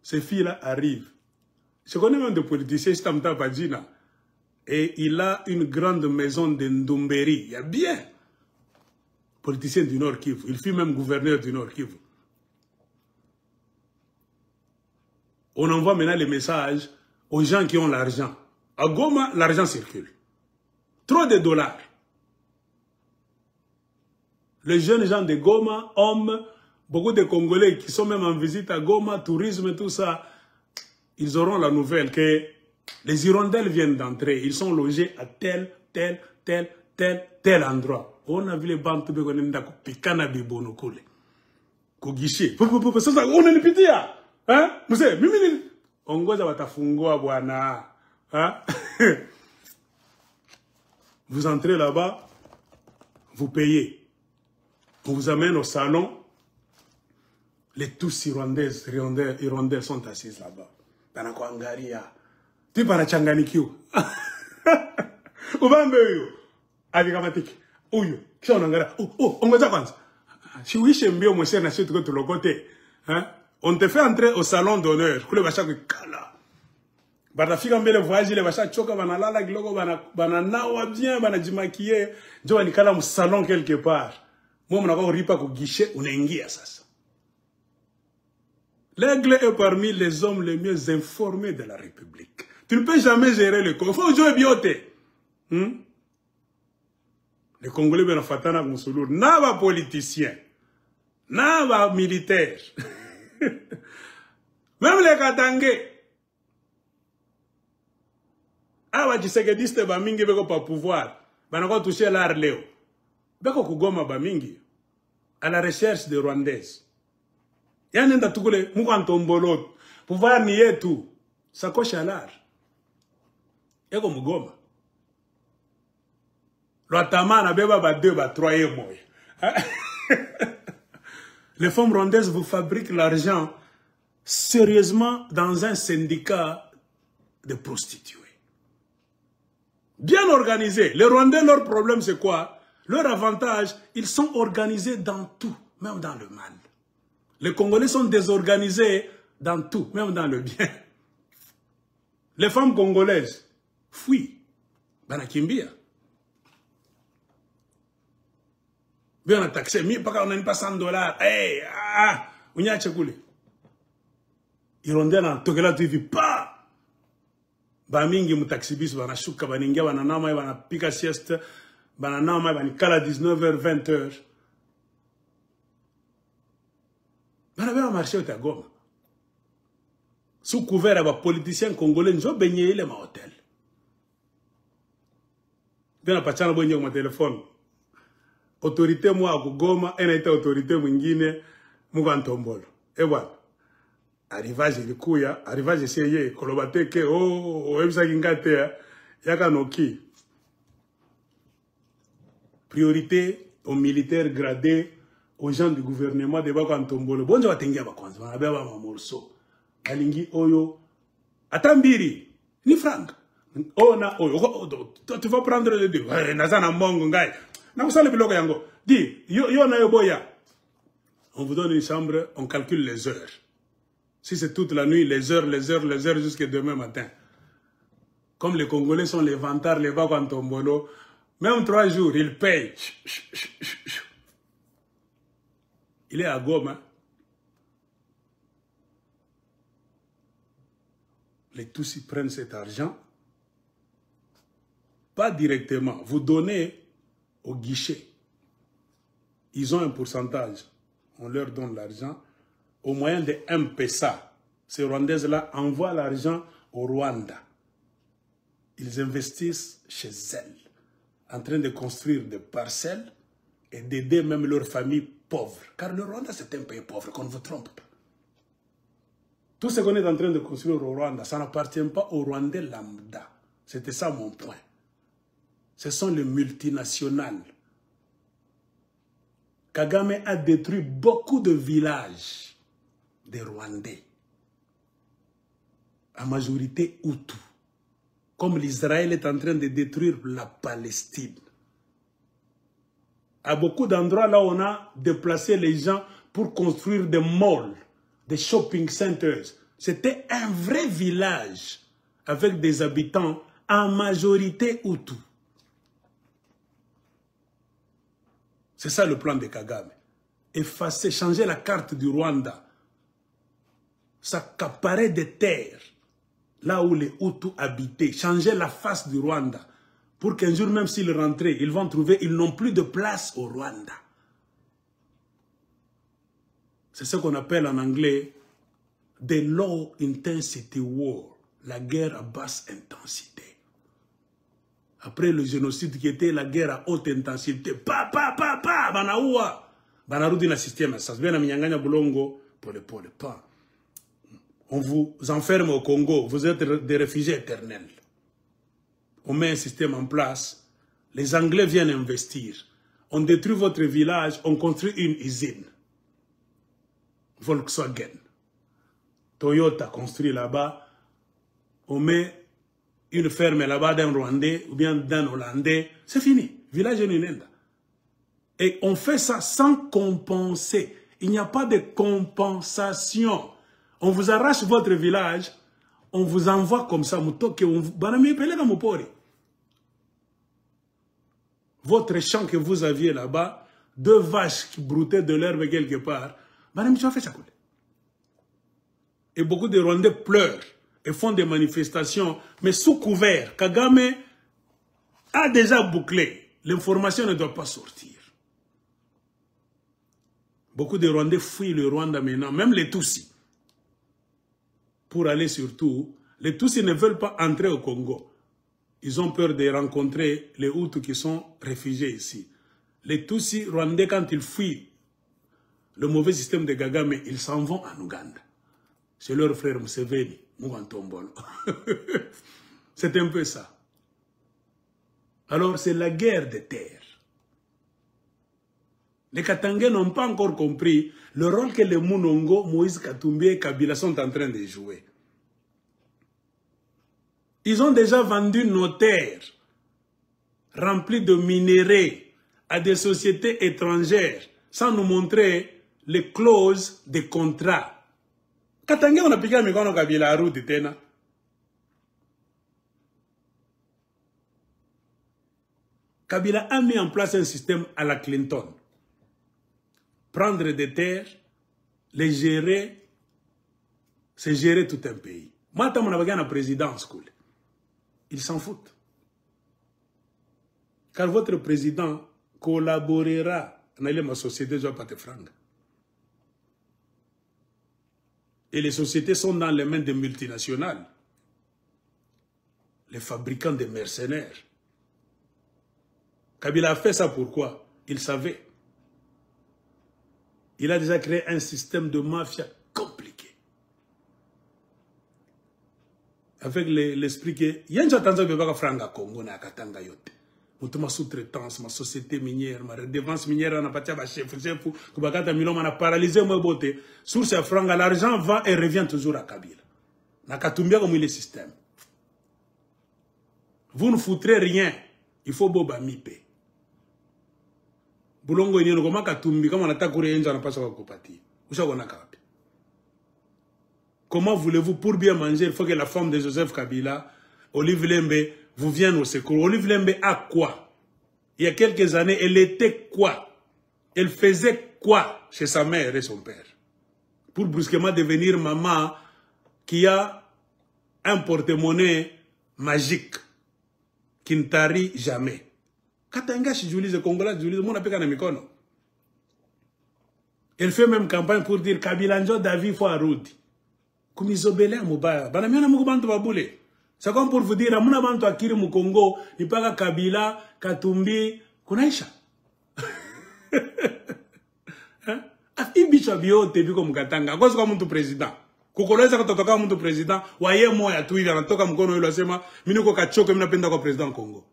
Ces filles-là arrivent. Je connais même des politiciens, Stamta Badjina, et il a une grande maison de Ndumberi. Il y a bien politicien du Nord Kivu. Il fut même gouverneur du Nord Kivu. On envoie maintenant les messages aux gens qui ont l'argent. À Goma, l'argent circule. Trop de dollars. Les jeunes gens de Goma, hommes, beaucoup de Congolais qui sont même en visite à Goma, tourisme, tout ça, ils auront la nouvelle que les hirondelles viennent d'entrer. Ils sont logés à tel endroit. On a vu les bandes de Gonenda Pikana Bibonokole. Kogishi. On est pitia. Hein? Monsieur, mimi ongoza watafungua bwana. Hein? Vous entrez là-bas, vous payez. On vous amène au salon. Les tous hirondelles sont assises là-bas. Panakuangalia. Tu panachanganikiwa. Ubambe huyo. Avikamatiki. Huyo. Kisha unaangalia. Ongoza kwanza. Si uishe mbio mwese na sisi tuko tulokote. Hein? On te fait entrer au salon d'honneur. Kule basha kukala. Batafika mbele voyage ile basha choka banalala kidogo bananawa bien banajimakier. Ndio walikala mu salon quelque part. Moi mnakuwa ripa ku guichet unaingia sasa. L'aigle est parmi les hommes les mieux informés de la République. Tu ne peux jamais gérer le corps. Il faut jouer bioté. Les Congolais ben fatana Moussoulour, n'a politicien, n'a militaire. Même les Katangé. Awa Tshisekedi ba mingi beko pa pouvoir. Banako toucher l'art léo. Beko kugoma ba mingi. À la recherche des Rwandaises. Yanenda tukule mukantombolo. Pouvoir ni yetu. Sakoche à l'art. Eko mugoma. L'Otama na beba ba 2 ba 3 et moy. Les femmes rwandaises vous fabriquent l'argent sérieusement dans un syndicat de prostituées. Bien organisés. Les Rwandais, leur problème c'est quoi? Leur avantage, ils sont organisés dans tout, même dans le mal. Les Congolais sont désorganisés dans tout, même dans le bien. Les femmes congolaises fuient. Banakimbia. Bien on a taxé, on n'a pas $100. Hey, on y a tchekoulé. Ils rondent dans Tokela TV, pas. Bamingi mutaxibis, bana shuka, baninga, bananama, bana pika sieste, bananama, banikala 19h, 20h. Banabé a marché au Tagoma. Sous couvert à politiciens congolais, nous avons baigné les hôtel. Bien à Pachana Bonyo, mon téléphone. Autorité, moi, à Goma, elle était autorité, Mungine, Mougantombolo. Et voilà. Arrivage de Kouya, arrivage essayé, Kolobate, que, oh, Websa Gingate, Yakanoki. Priorité aux militaires gradés, aux gens du gouvernement de Bakantombolo. Bonjour à Tengia Bakwanz, on a bien un morceau. Alingi Oyo, Atambiri, ni Franck. Oh, na, oh, tu vas prendre les deux. Nazana Mongo, Ngai. Na vous savez le bloc yango. Dis, yo na yo boya. On vous donne une chambre, on calcule les heures. Si c'est toute la nuit, les heures jusqu'à demain matin. Comme les Congolais sont les vantards, les Bakantombolo, même 3 jours, ils payent. Il est à Goma. Les Tutsis prennent cet argent, pas directement, vous donnez au guichet. Ils ont un pourcentage, on leur donne l'argent. Au moyen de M-Pesa, ces Rwandaises-là envoient l'argent au Rwanda. Ils investissent chez elles, en train de construire des parcelles et d'aider même leurs familles pauvres. Car le Rwanda, c'est un pays pauvre, qu'on ne vous trompe pas. Tout ce qu'on est en train de construire au Rwanda, ça n'appartient pas au Rwandais lambda. C'était ça mon point. Ce sont les multinationales. Kagame a détruit beaucoup de villages des Rwandais, à majorité Hutu, comme l'Israël est en train de détruire la Palestine. À beaucoup d'endroits, là, on a déplacé les gens pour construire des malls, des shopping centers. C'était un vrai village avec des habitants en majorité Hutu. C'est ça le plan de Kagame. Effacer, changer la carte du Rwanda. S'accaparer des terres, là où les Hutus habitaient, changer la face du Rwanda, pour qu'un jour, même s'ils rentraient, ils vont trouver, ils n'ont plus de place au Rwanda. C'est ce qu'on appelle en anglais the low intensity war, la guerre à basse intensité. Après le génocide qui était la guerre à haute intensité, banaua, banarudi na système, ça se vient à minyanganya bulongo, pole, pas. On vous enferme au Congo, vous êtes des réfugiés éternels. On met un système en place, les Anglais viennent investir. On détruit votre village, on construit une usine. Volkswagen. Toyota construit là-bas, on met une ferme là-bas d'un Rwandais ou bien d'un Hollandais, c'est fini. Village Ninenda. Et on fait ça sans compenser. Il n'y a pas de compensation. On vous arrache votre village, on vous envoie comme ça, votre champ que vous aviez là-bas, 2 vaches qui broutaient de l'herbe quelque part, et beaucoup de Rwandais pleurent et font des manifestations, mais sous couvert. Kagame a déjà bouclé. L'information ne doit pas sortir. Beaucoup de Rwandais fuient le Rwanda maintenant, même les Tutsis. Pour aller surtout, les Tutsis ne veulent pas entrer au Congo. Ils ont peur de rencontrer les Hutus qui sont réfugiés ici. Les Tutsis rwandais, quand ils fuient le mauvais système de Kagame, ils s'en vont en Ouganda. C'est leur frère Museveni, Mougantombolo. C'est un peu ça. Alors, c'est la guerre des terres. Les Katangais n'ont pas encore compris le rôle que les Mounongo, Moïse Katumbi et Kabila sont en train de jouer. Ils ont déjà vendu nos terres remplies de minéraux à des sociétés étrangères sans nous montrer les clauses des contrats. Katangais, on a piqué à Mikono Kabila à route, Tena. Kabila a mis en place un système à la Clinton. Prendre des terres, les gérer, c'est gérer tout un pays. Moi, je suis un président, ils s'en foutent. Car votre président collaborera dans ma société, je ne vais pas te franc. Et les sociétés sont dans les mains des multinationales, les fabricants de mercenaires. Kabila a fait ça pourquoi? Il savait. Il a déjà créé un système de mafia compliqué. Avec l'esprit que il y a une chance de franga Congo na katanga yote. Ma sous-traitance, ma société minière, ma redevance minière, on a pas de chef, kubakata miloma on a paralysé moi beauté. Sur ces franga, l'argent va et revient toujours à Kabila. Na katumbia comme il est système. Vous ne foutrez rien. Il faut boba mipe. Bulongo ini ngoma katumbi kama nataka kurenja na pasa kupati. Ushaona kapi. Comment voulez-vous pour bien manger, il faut que la femme de Joseph Kabila, Olive Lembe, vous vienne au secours. Olive Lembe a quoi? Il y a quelques années, elle était quoi? Elle faisait quoi chez sa mère et son père? Pour brusquement devenir maman qui a un porte-monnaie magique qui ne tarit jamais. Katanga Chijoulize, Congolais, mon appel à Mikono. Elle fait même campagne pour dire Kabila Njo David faut arrêter. Comme ils obéissent à Mouba. Banamiana Moubanto Baboulé. C'est comme pour vous dire, Amuna Banto Akiri Mukongo, il parle Kabila, Katumbi, Kunaisha. Ibicha bio tebi comme Katanga. Quoi c'est comme président? Kukoleza kutoka mtu président, waye moya tu hivi anatoka mkono yule asema, mimi niko kachoke, mimi napenda kwa président Congo.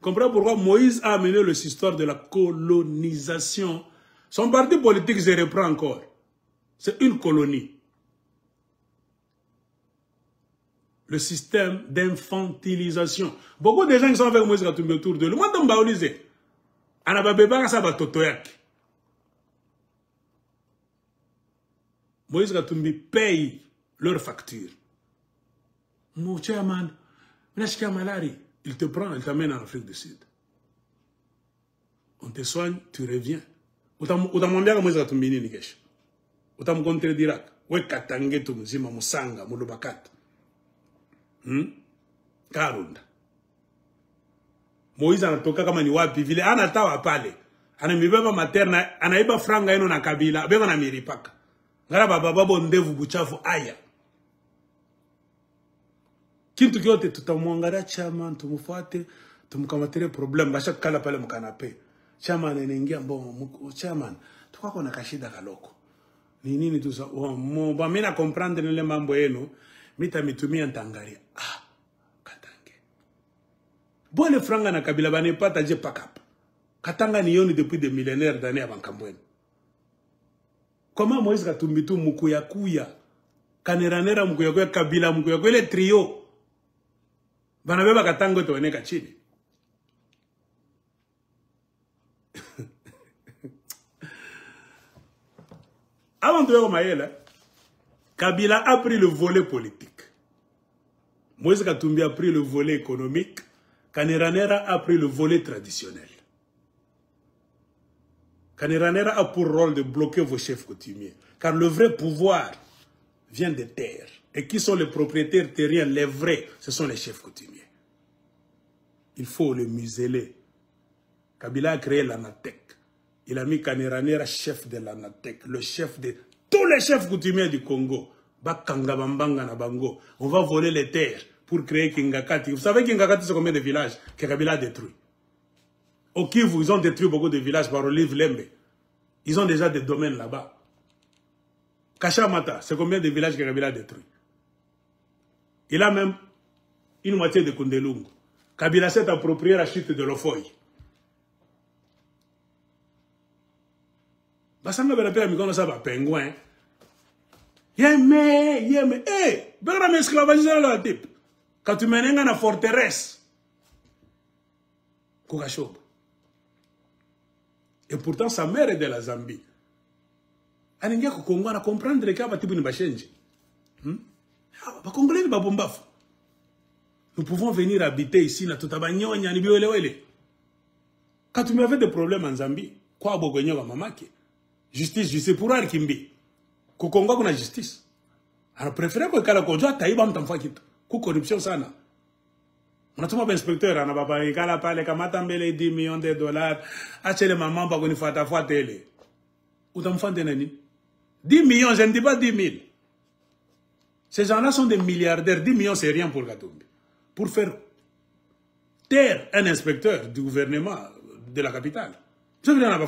Comprenez pourquoi Moïse a amené l'histoire de la colonisation. Son parti politique se reprend encore. C'est une colonie. Le système d'infantilisation. Beaucoup de gens qui sont avec Moïse Katumbi autour de lui. Moi, je me dis, Anababeba Kasaba Totoyak. Moïse Katumbi paye leurs factures. Mon chairman, il te prend, il t'amène en Afrique du Sud. On te soigne, tu reviens. Utamwambia kama Moïse Katumbi nini kesho? Utamcontredira. We katange tu mzima musanga mulubakata. Karunda. Moïse anatoka kama ni wapi vile anatawa pale. Anamibeba materna, anaiba franga eno na Kabila, beba na miripaka. Ngara baba ndevu buchafu aya. Kintu kyote tutamwangalia chairman, tumufuate, tumkamatere problem, basha kala pale mkanape. Chairman anaingia mbongo, chairman, tukako na kashida kaloko. Ni nini tu sa mba mimi na comprendre nile mambo yenu, mitumia ntangaria. Katange. Bole franga na Kabila banepata je pakap. Katanga ni yoni depuis des millénaires d'années avant Kambweni. Comment Moïse Katumbi tu mukuyakuya, kaneranera mukuyakuya, Kabila mukuyakuya, le trio. Banabeba Katango to weneka chini. Avant de voir Kabila a pris le volet politique. Moïse Katumbi a pris le volet économique. Kaneranera a pris le volet traditionnel. Kaneranera a pour rôle de bloquer vos chefs coutumiers. Car le vrai pouvoir vient des terres. Et qui sont les propriétaires terriens, les vrais, ce sont les chefs coutumiers. Il faut les museler. Kabila a créé l'ANATEC. Il a mis Kaniranera chef de l'ANATEC, le chef de tous les chefs coutumiers du Congo. Bakanga Bambanga na Bango. On va voler les terres pour créer Kingakati. Vous savez Kingakati, c'est combien de villages que Kabila a détruit? Au Kivu, ils ont détruit beaucoup de villages par Olive Lembe. Ils ont déjà des domaines là-bas. Kachamata, c'est combien de villages que Kabila a détruit? Il a même une moitié de Kundelungu. Kabila s'est approprié la chute de l'Ofoy. Basanga berapela mikono sa ba pingouin. Yeme. Eh, bera me esclavagisé la type. Quand tu mènes dans la forteresse. Kokashob. Et pourtant sa mère est de la Zambie. Aningia ko Congo na comprendre que abatibu ni bashenji. Ba Congolais ni ba bombafu. Nous pouvons venir habiter ici na tutabanyonya ni biwelewele. Quand tu m'avais des problèmes en Zambie, quoi bogonyo ba mamake? Justice pour Arkimbi. Kukongo kuna justice. Alors préféré que kala kojo taiba mtamfa kitu. Ku corruption sana. Unatuma ba inspecteur ana baba ikala pale kamata mbele 10 millions de dollars. Achele maman pa kunifata tele. Utamfante nani? 10 millions, je ne dis pas 10 000. Ces gens-là sont des milliardaires. 10 millions, c'est rien pour Katumbi. Pour faire taire un inspecteur du gouvernement de la capitale. Je veux dire, on va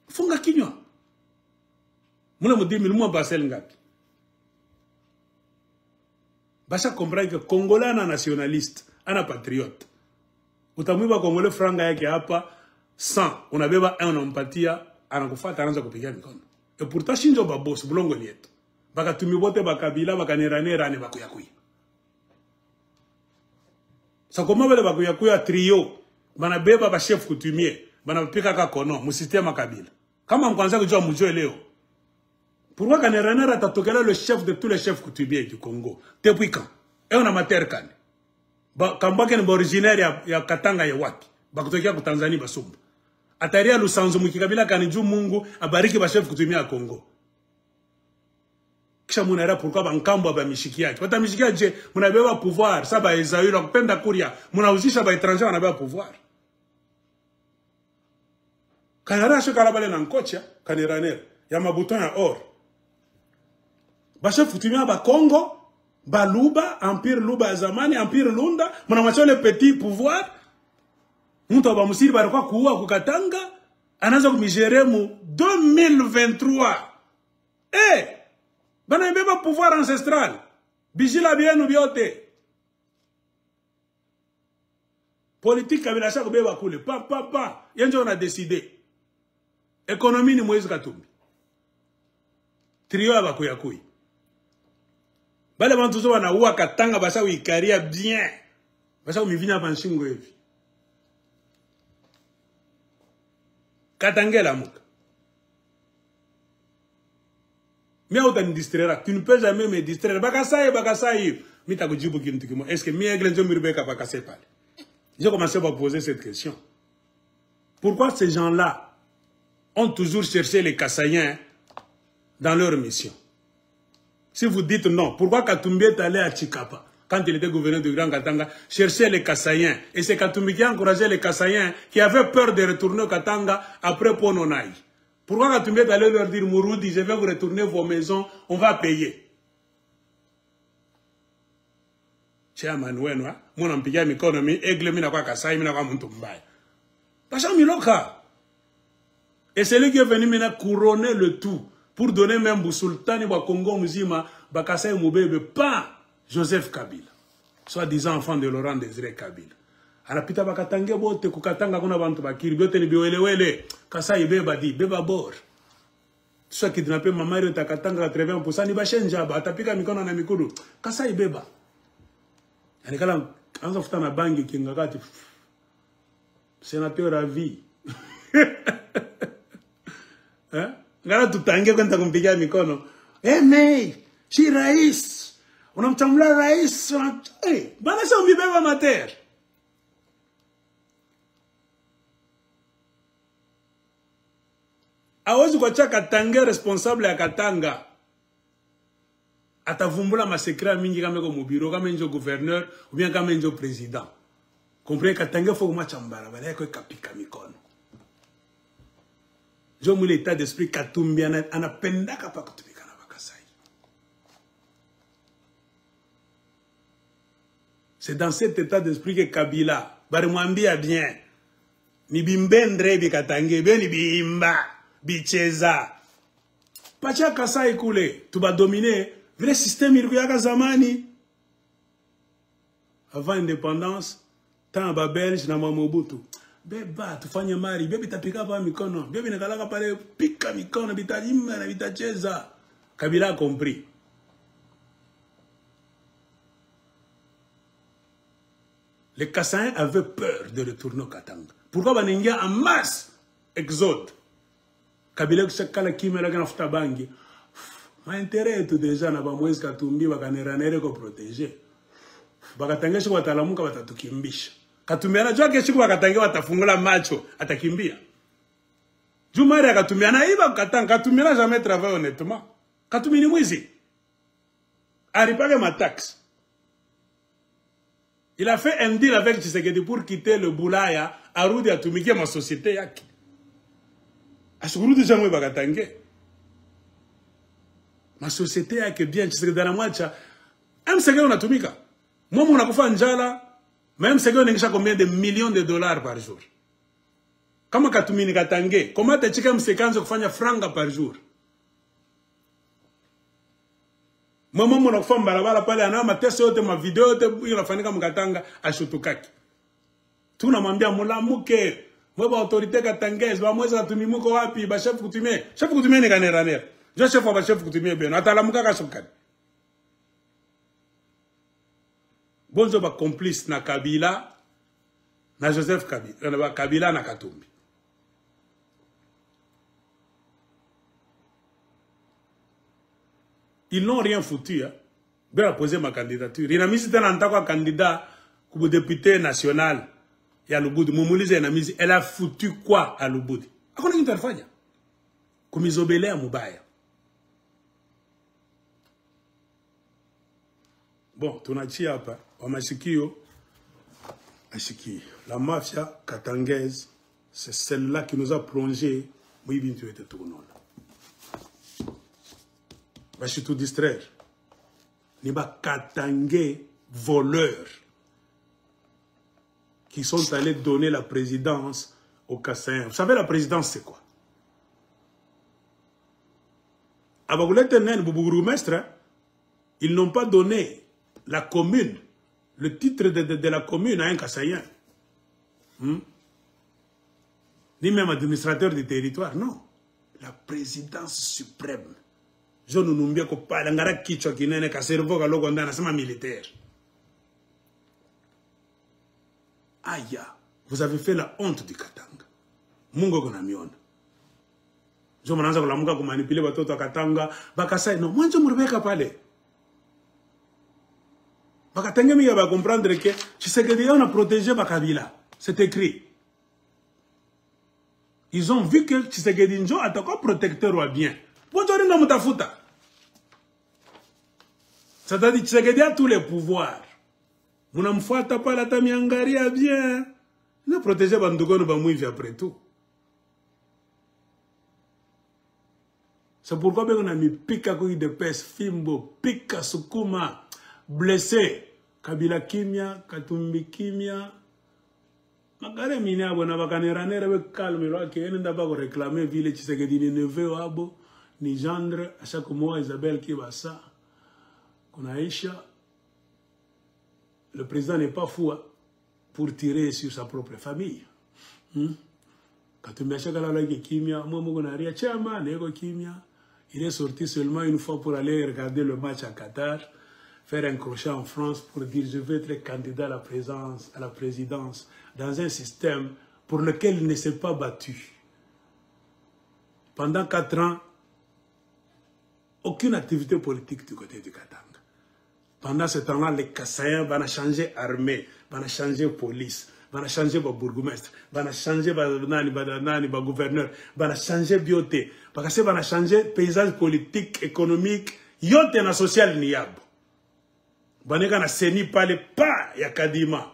Funga kinywa. Muna mu 10 000 mwa basel ngapi. Basa comprendre que Congolais ana nationaliste, ana patriote. Utamwiba Congolais franga yake hapa 100, unabeba 1 unampatia, anakufuata anaanza kupiga mikono. Et pourtant shinjo ba boss bulongo lieto. Baka tumibote bakabila bakaneranera ne bakuyakuya. Sa koma bele bakuyakuya trio, banabeba ba chef coutumier. Banapika kakono, musitema kabila. Kama mkwanza kujua mujue leo. Pourquoi Kaneranera tatokela le chef de tous les chefs coutumiers du Congo? Depuis quand? Et on a mater kane. Kambake ni originaire ya Katanga ya wapi? Bakutokea ku Tanzania basumba. Ataria Lusanzo mukikabila kaniju Mungu abariki ba chef coutumier ya Congo. Kisha munara pourquoi bankambo ba mishikiaje? Bata mishikiaje munabeba pouvoir, saba Esaü la kupenda kuria, munauzisha ba étranger wanabeba pouvoir. Kanara se kalabale na nkocha Kaneranera ya mabuton ya or. Ba chef coutumier ba Congo, ba Luba, Empire Luba ya zamani, Empire Lunda, mnamwacha le petit pouvoir. Mtu ba musiri ba kwa kuua kukatanga, anaanza kumigere mu 2023. Bana mbeba pouvoir ancestral. Bijila bienu biote. Politique kabila cha kubeba kule. Pa. Yenjo on a décidé. Économie ni Moïse Katumbi. Trio abakuyakui. Bale bantu zo wana uwa katanga basa uikaria bien. Basa umivina panshingo hivi. Katangela muka. Mais on me distraira. Tu ne peux jamais me distraire. Bakasaye. Mita kujibu kintu kimo. Est-ce que mi eglenzo mirubeka bakase pale? J'ai commencé à poser cette question. Pourquoi ces gens-là ont toujours cherché les Kassaïens dans leur mission? Si vous dites non, pourquoi Katumbi est allé à Chikapa, quand il était gouverneur de Grand Katanga, chercher les Kassaïens? Et c'est Katumbi qui a encouragé les Kassaïens qui avaient peur de retourner au Katanga après Pononaï. Pourquoi Katumbi est allé leur dire, Mouroudi, je vais vous retourner vos maisons, on va payer? Tia Manuel, mon empire économie, aigle mina kwa Kasai, mina kwa Muntumbai. Pacha Miloka. Et c'est lui qui est venu maintenant couronner le tout pour donner même au sultan au Congo Muzima, Bakasai Moubebe, pas Joseph Kabila, soi-disant enfant de Laurent Désiré Kabila. Anapita bakatange bote kukatanga kuna bantu bakiri bote ni biwelewele Kasai beba di beba bor. Soit qui dinape mamari takatanga 80% ni bashenja ba atapika mikono na mikuru Kasai beba. Anikala anza futa na bangi kingakati sénateur à vie. Hein? Ngara tutange kwenda kumpigia mikono. Mais si rais unamtamla rais bana sasa umibeba mater. Awezi kwa cha Katanga responsable ya Katanga. Atavumbula ma secret mingi kama ko mobiro kama njo gouverneur ou bien kama njo président. Comprenez Katanga faut moi chambara bale ko kapika mikono. Jo mu l'état d'esprit Katumbi anapenda kapa kutumika na Bakasai. C'est dans cet état d'esprit que Kabila barimwambia bien ni bimbendre bikatange beni bimba bicheza pacha Kasai kule tuba dominer vrai système ilikuwa zamani avant indépendance tant ba Belge na Mobutu beba tufanye mari bebi tapika pa mikono bebi nakalaka pale pika mikono bitalima na bitacheza. Kabila a compris. Les Kassaïens avaient peur de retourner au Katanga. Pourquoi Baningia en masse exode? Kabila kusakala kimela kana futa bangi. Ma intérêt tout déjà na ba Moïse Katumbi bakaneranere ko protéger. Bakatangesha kwa talamuka batatukimbisha. Katumbi anajua kesho kwa Katanga watafungula macho atakimbia. Jumari akatumia na iba Katanga, Katumbi n'a jamais travaillé honnêtement. Katumbi ni mwizi. Alipage ma taxe. Il a fait un deal avec Tshisekedi pour quitter le Boulaya, arudi atumikia ma société yake. Ashukuru jamwe bakatange. Ma société yake bien Tshisekedi na mwacha. Msege unatumika. Mwa unakufa njala, même Msege unaingisha combien de millions de dollars par jour. Kama Katumbi ni Katange, comment te chika Msekanzo kufanya franga par jour? Mama mwana kufamba barabara pale ana mateso yote ma video yote inafanyika Mkatanga ashutukaki. Tunamwambia mulamuke, mwa autorité katangese ba mweza tunimuko wapi ba chef kutumie. Chef kutumie ni kaneranera. Jo chef ba chef kutumie beno atalamuka kashukani. Bonzo ba complice na Kabila na Joseph Kabila, na Kabila na Katumbi. Ils n'ont rien foutu. Hein. Ben a posé ma candidature. Il a mis en tant que candidat comme député national. Il y a Luboudi. Elle a foutu quoi à Luboudi? Comme ils obélaient à Moubaya. Bon, tu as dit apa. La mafia katangaise, c'est celle-là qui nous a plongé. Oui, bien, tu étais tourné là. Je suis tout distraire. Ni ba Katangais voleurs qui sont allés donner la présidence aux Kassaïens. Vous savez, la présidence, c'est quoi? À Bagoulette-Nen, Boubougourou-Mestre, ils n'ont pas donné la commune, le titre de la commune à un Kassaïen. Ni même administrateur du territoire, non. La présidence suprême. Je ne sais pas si ngara kichwa kinene ka cerveau ka loko ndana sama militaire. Aya, vous avez fait la honte du Katanga. Mungo kona miona. Je mnaanza kulamuka kumanipuler watoto wa Katanga, Bakasai no, mwanzo muribeka pale. Bakatanga miya ba comprendre que Tshisekedi on a protégé Bakabila. C'est écrit. Ils ont vu que Tshisekedi njo atakwa protecteur wa bien. C'est-à-dire que Tshisekedi a tous les pouvoirs. Vous n'en faites pas la tamiangaria bien. Ne protégez pas Ndougono après tout. C'est pourquoi on a mis Pika Koui de Pes, Fimbo, Pika Sukuma, blessé. Kabila Kimia, Katumbi Kimia. Magare Mina, on a vacaneranere calme, qui est d'abord réclamé, ville Tshisekedi ni neveu abo. Ni gendre, à chaque mois, Isabelle Kibassa, qu'on a Aïcha. Le président n'est pas fou hein, pour tirer sur sa propre famille. Quand tu me dis Kimia, il est sorti seulement une fois pour aller regarder le match à Qatar, faire un crochet en France pour dire je vais être candidat à la présidence dans un système pour lequel il ne s'est pas battu. Pendant 4 ans, aucune activité politique du côté du Katanga. Pendant ce temps-là, les Kassaïens vont changer armée, vont changer police, vont changer bourgmestre, vont changer gouverneur, vont changer bioté, vont changer paysage politique, économique yote na social ni yabo. Baneka na seni pale pa ya Kadima.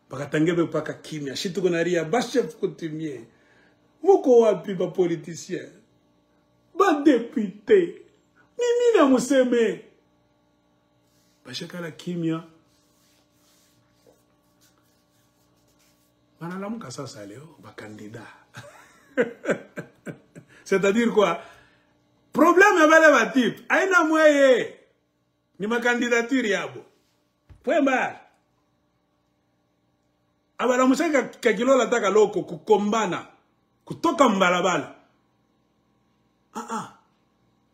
Bakatangebe paka kimya. Shitu konaria ba chef coutumier. Moko wapi ba politicien. Ba député. Nini na museme. Bashaka la kimya. Banalamuka sasa leo ba candidat. C'est-à-dire quoi? Problème ya bale ba type. Aina mweye. Ni ma candidature yabo. Point barre. Abala musaka kakilola taka loko kukombana. Kutoka mbalabala.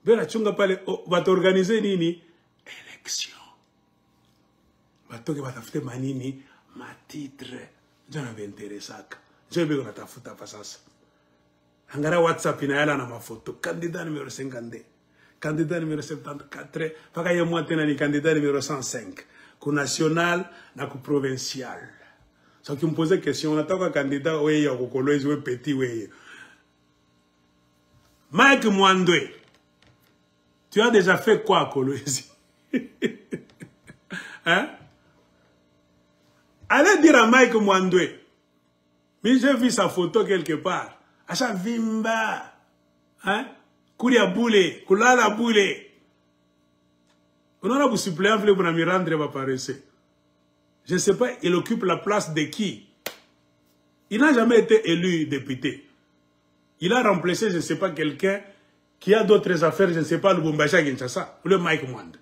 Bela chunga pale bata organiser nini? Élection. Batoke batafute manini ma titre. Jana benteresaka. Jebe ko natafuta pa sasa. Angara WhatsApp ina yala na mafoto. Candidat numéro 52. Candidat numéro 74. Paka ye moi tena ni candidat numéro 105. Ku national na ku provincial. So qui me posait question, on attend un candidat oui au Kolwezi oui petit oui. Mike Mwandwe. Tu as déjà fait quoi à Kolwezi? Hein? Allez dire à Mike Mwandwe. Mais j'ai vu sa photo quelque part. Acha vimba. Hein? Kouria boule, kulala boule. On a un suppléant pour me rendre va apparaître. Je ne sais pas, il occupe la place de qui? Il n'a jamais été élu député. Il a remplacé, je ne sais pas, quelqu'un qui a d'autres affaires, je ne sais pas, le Bombacha à Kinshasa, ou le Mike Mwand.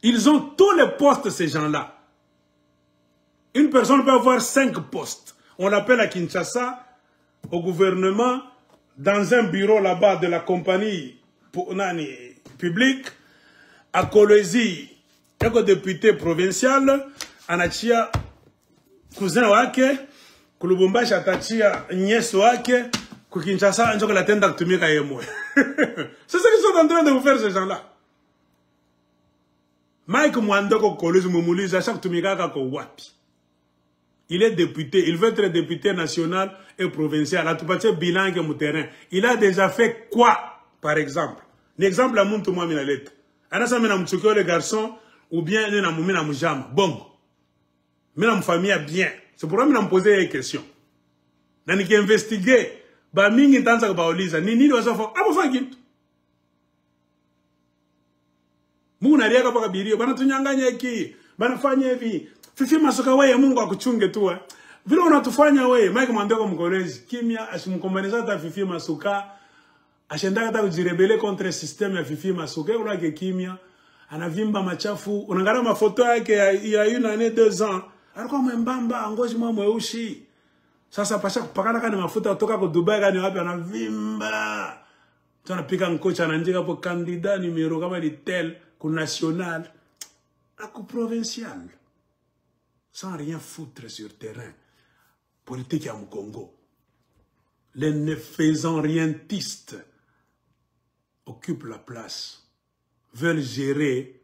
Ils ont tous les postes, ces gens-là. Une personne peut avoir 5 postes. On l'appelle à Kinshasa, au gouvernement, dans un bureau là-bas de la compagnie publique, à Kolwezi, un député provincial, anachia cousin wake, kulubumbashi atachia nièce wake, kukinshasa anjoko la tenda kutumika yemwe. C'est ce qu'ils sont en train de vous faire, ces gens-là. Mike Mwandoko Kolwezi Mumulizi, à chaque tumika kako wapi. Il est député, il veut être député national et provincial. À tout partir bilan que mon terrain. Il a déjà fait quoi, par exemple? L'exemple à mon tout moi minalette. Anasa mena mchukio le garçon ou bien ne na mumina mujama. Bon. Mena mfamia bien. C'est pourquoi mena me poser des questions. Na niki investiguer ba mingi tanza ba oliza. Nini wasafa? Abo fa kintu. Muna riaka paka birio bana tunyanganya hiki. Bana fanya hivi. Fifi Masuka wewe Mungu akuchunge tu. Vile unatufanya wewe Mike Mwandoko Mkolwezi. Kimya asimkombaniza ta Fifi Masuka. Ashenda kata kujirebele contre système ya Fifi Masuka. Urake kimya. Anavimba machafu. Unangara mafoto yake ya une année 2 ans. Alikuwa mwembamba, ngozi mweusi. Sasa pasha kupakana kani mafuta kutoka kwa Dubai kani wapi anavimba. Tunapika nkocha anandika hapo candidat numéro kama ni tel ku national à ku provincial. Sans rien foutre sur terrain. Politique à Congo. Les ne faisant rientistes occupent la place, veulent gérer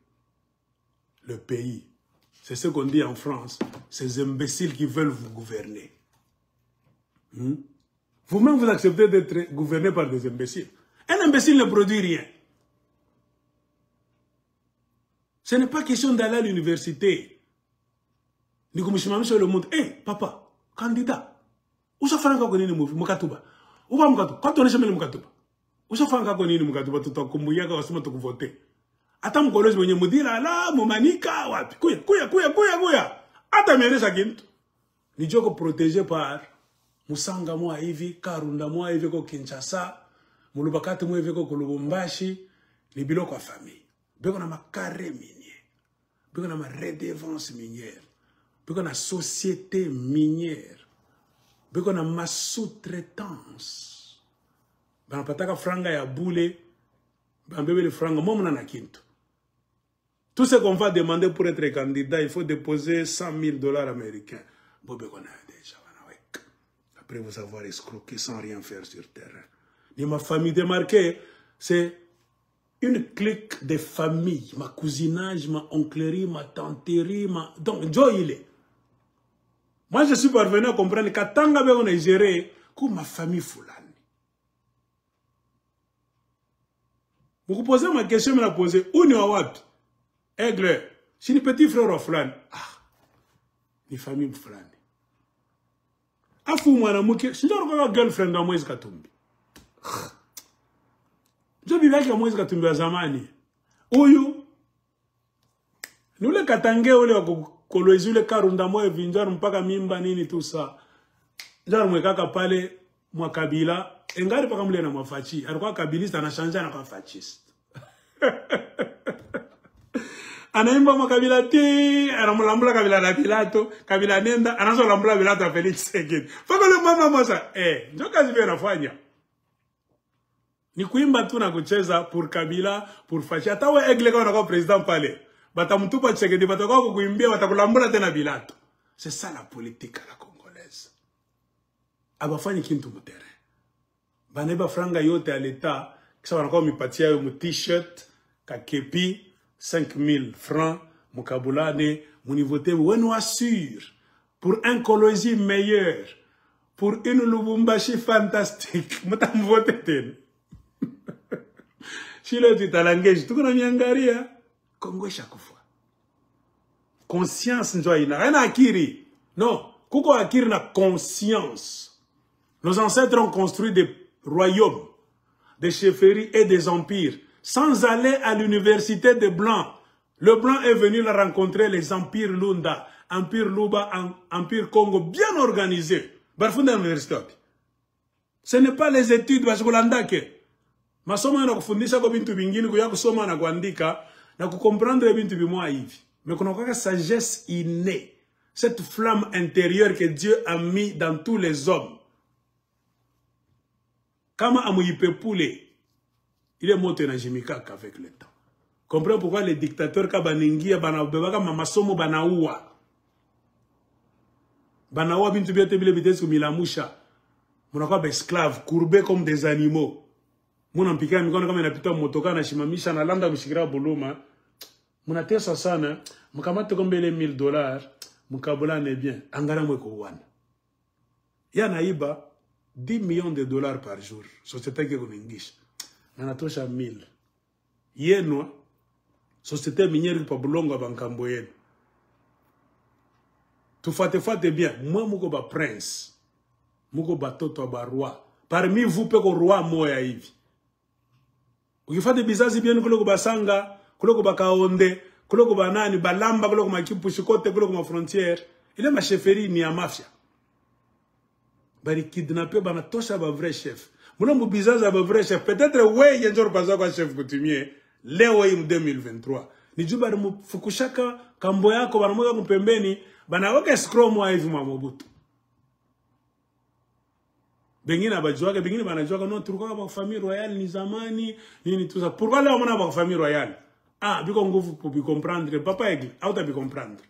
le pays. C'est ce qu'on dit en France. Ces imbéciles qui veulent vous gouverner. Vous-même, vous acceptez d'être gouverné par des imbéciles. Un imbécile ne produit rien. Ce n'est pas question d'aller à l'université. Ni kumishimamisha le monde. Eh, papa, candidat. Usafanya kako nini mukatuba? Uba mukatuba. Kwa tuonesha mimi mukatuba. Usafanya kako nini mukatuba tutakumbuyaka wasema tukuvote. Hata Mkolwezi mwenye mudira la mumanika wapi? Kuya. Hata mieleza kintu. Ni joko protégé par Musanga mwa hivi, Karunda mwa hivi ko Kinshasa, Mulubakati mwa hivi ko Lubumbashi, ni biloko ya famille. Beko na makare minier. Beko na ma redevance minière. Beko na société minière. Beko na ma sous-traitance. Banapataka franga ya boule. Banbebe le franga momna na kintu. Tout ce qu'on va demander pour être candidat, il faut déposer 100 000 $ américains. Bobeko na déjà. Après vous avoir escroqué sans rien faire sur terrain. Et ma famille démarquée, c'est une clique de famille. Ma cousinage, ma onclerie, ma tanterie, donc, Joe, il est. Moi, je suis parvenu à comprendre qu'à Tangabe, on est géré comme ma famille foulane. Vous posez ma question, me la posez. Où ni wapi? Aigle, je suis petit frère wa fulani. Ah, ni famille fulani. Afu mwana muke, je dois regarder girlfriend wa Moise Katumbi. Je bibi yake Moise Katumbi wa zamani. Huyu ni ule katange ule wa kolwezi ule karunda moyo vinjaro mpaka mimba nini tu sa. Njaro mwekaka pale mwa Kabila. Engari paka mle na mwafachi. Alikuwa kabilista anashanja na kwa fachist. Anaimba mwa Kabila ti, anamulambula Kabila na Pilato, Kabila nenda, anasolambula Pilato a Felix Tshisekedi. Paka ule mama mosa, ndio kazi vile anafanya. Ni kuimba tu na kucheza pour Kabila, pour fachi. Hata we Egle kwa unakuwa president pale. Batamtupa Tshisekedi, batakuwa kukuimbia, batakulambula tena Pilato. C'est ça la politique à la congolaise. Abafanyi kintu mutere. Baneba franga yote à l'État, kisa wanakuwa mipatia yo mu t-shirt, kakepi, 5000 francs, mukabulane, munivote, wenu assure, pour un Colosie meilleur, pour une Lubumbashi fantastique, mutamvote ten. Chile tu talangeji, tu kuna miangaria, Congo chaque fois. Conscience njo ina, rien akiri. Non, kuko akiri na conscience. Nos ancêtres ont construit des royaumes, des chefferies et des empires, sans aller à l'université des Blancs. Le Blanc est venu la rencontrer, les empires Lunda, empire Luba, empire Congo, bien organisés. Barfunda université. Ce n'est pas les études, parce que l'andake. Masoma na kufundisha kwa bintu bingine, kuya kusoma na kuandika, na kukomprendre bintu bimwa hivi. Mais qu'on a sagesse innée, cette flamme intérieure que Dieu a mis dans tous les hommes. Kama amuyipepule, il est monté na jimika avec le temps. Comprenez pourquoi les dictateurs kabaningia banabebaka mamasomo banaua. Banaua bintu biote bile bitesi kumilamusha. Munakuwa ba esclaves, courbés comme des animaux. Muna mpika mikono kama inapita motoka na shimamisha na landa mshikira buluma. Munatesa sana, mkamate kombele $1000, mukabulane bien, angara mweko wana. Yana iba 10 millions de dollars par jour. Société qui kuningisha. Nanatosha 1000. Yenwa, société minière pa bulongo bankambo yenu. Tufate bien, moi muko ba prince. Muko ba toto ba roi. Parmi vous peko roi moya hivi. Ukifate bizazi bien kuloko basanga, kuloko bakaonde, kuloko banani, balamba, kuloko makipushi kote, kuloko ma frontière. Ile ma chefferie ni ya mafia. Bari kidnapper bana tosha ba vrai chef. Muna mubizaza ba vrai chef. Peut-être ouais yenjor baza kwa chef coutumier. Leo hii 2023. Ni juba mu fukushaka kambo yako banamoga mpembeni bana waka scrum wa hivi Mobutu. Bengine abajuaga bengine banajuaga no tulikuwa kwa famille royale ni zamani nini tout ça. Pourquoi leo mona kwa famille royale? Ah, biko nguvu pour comprendre papa Aigle, auta bi comprendre.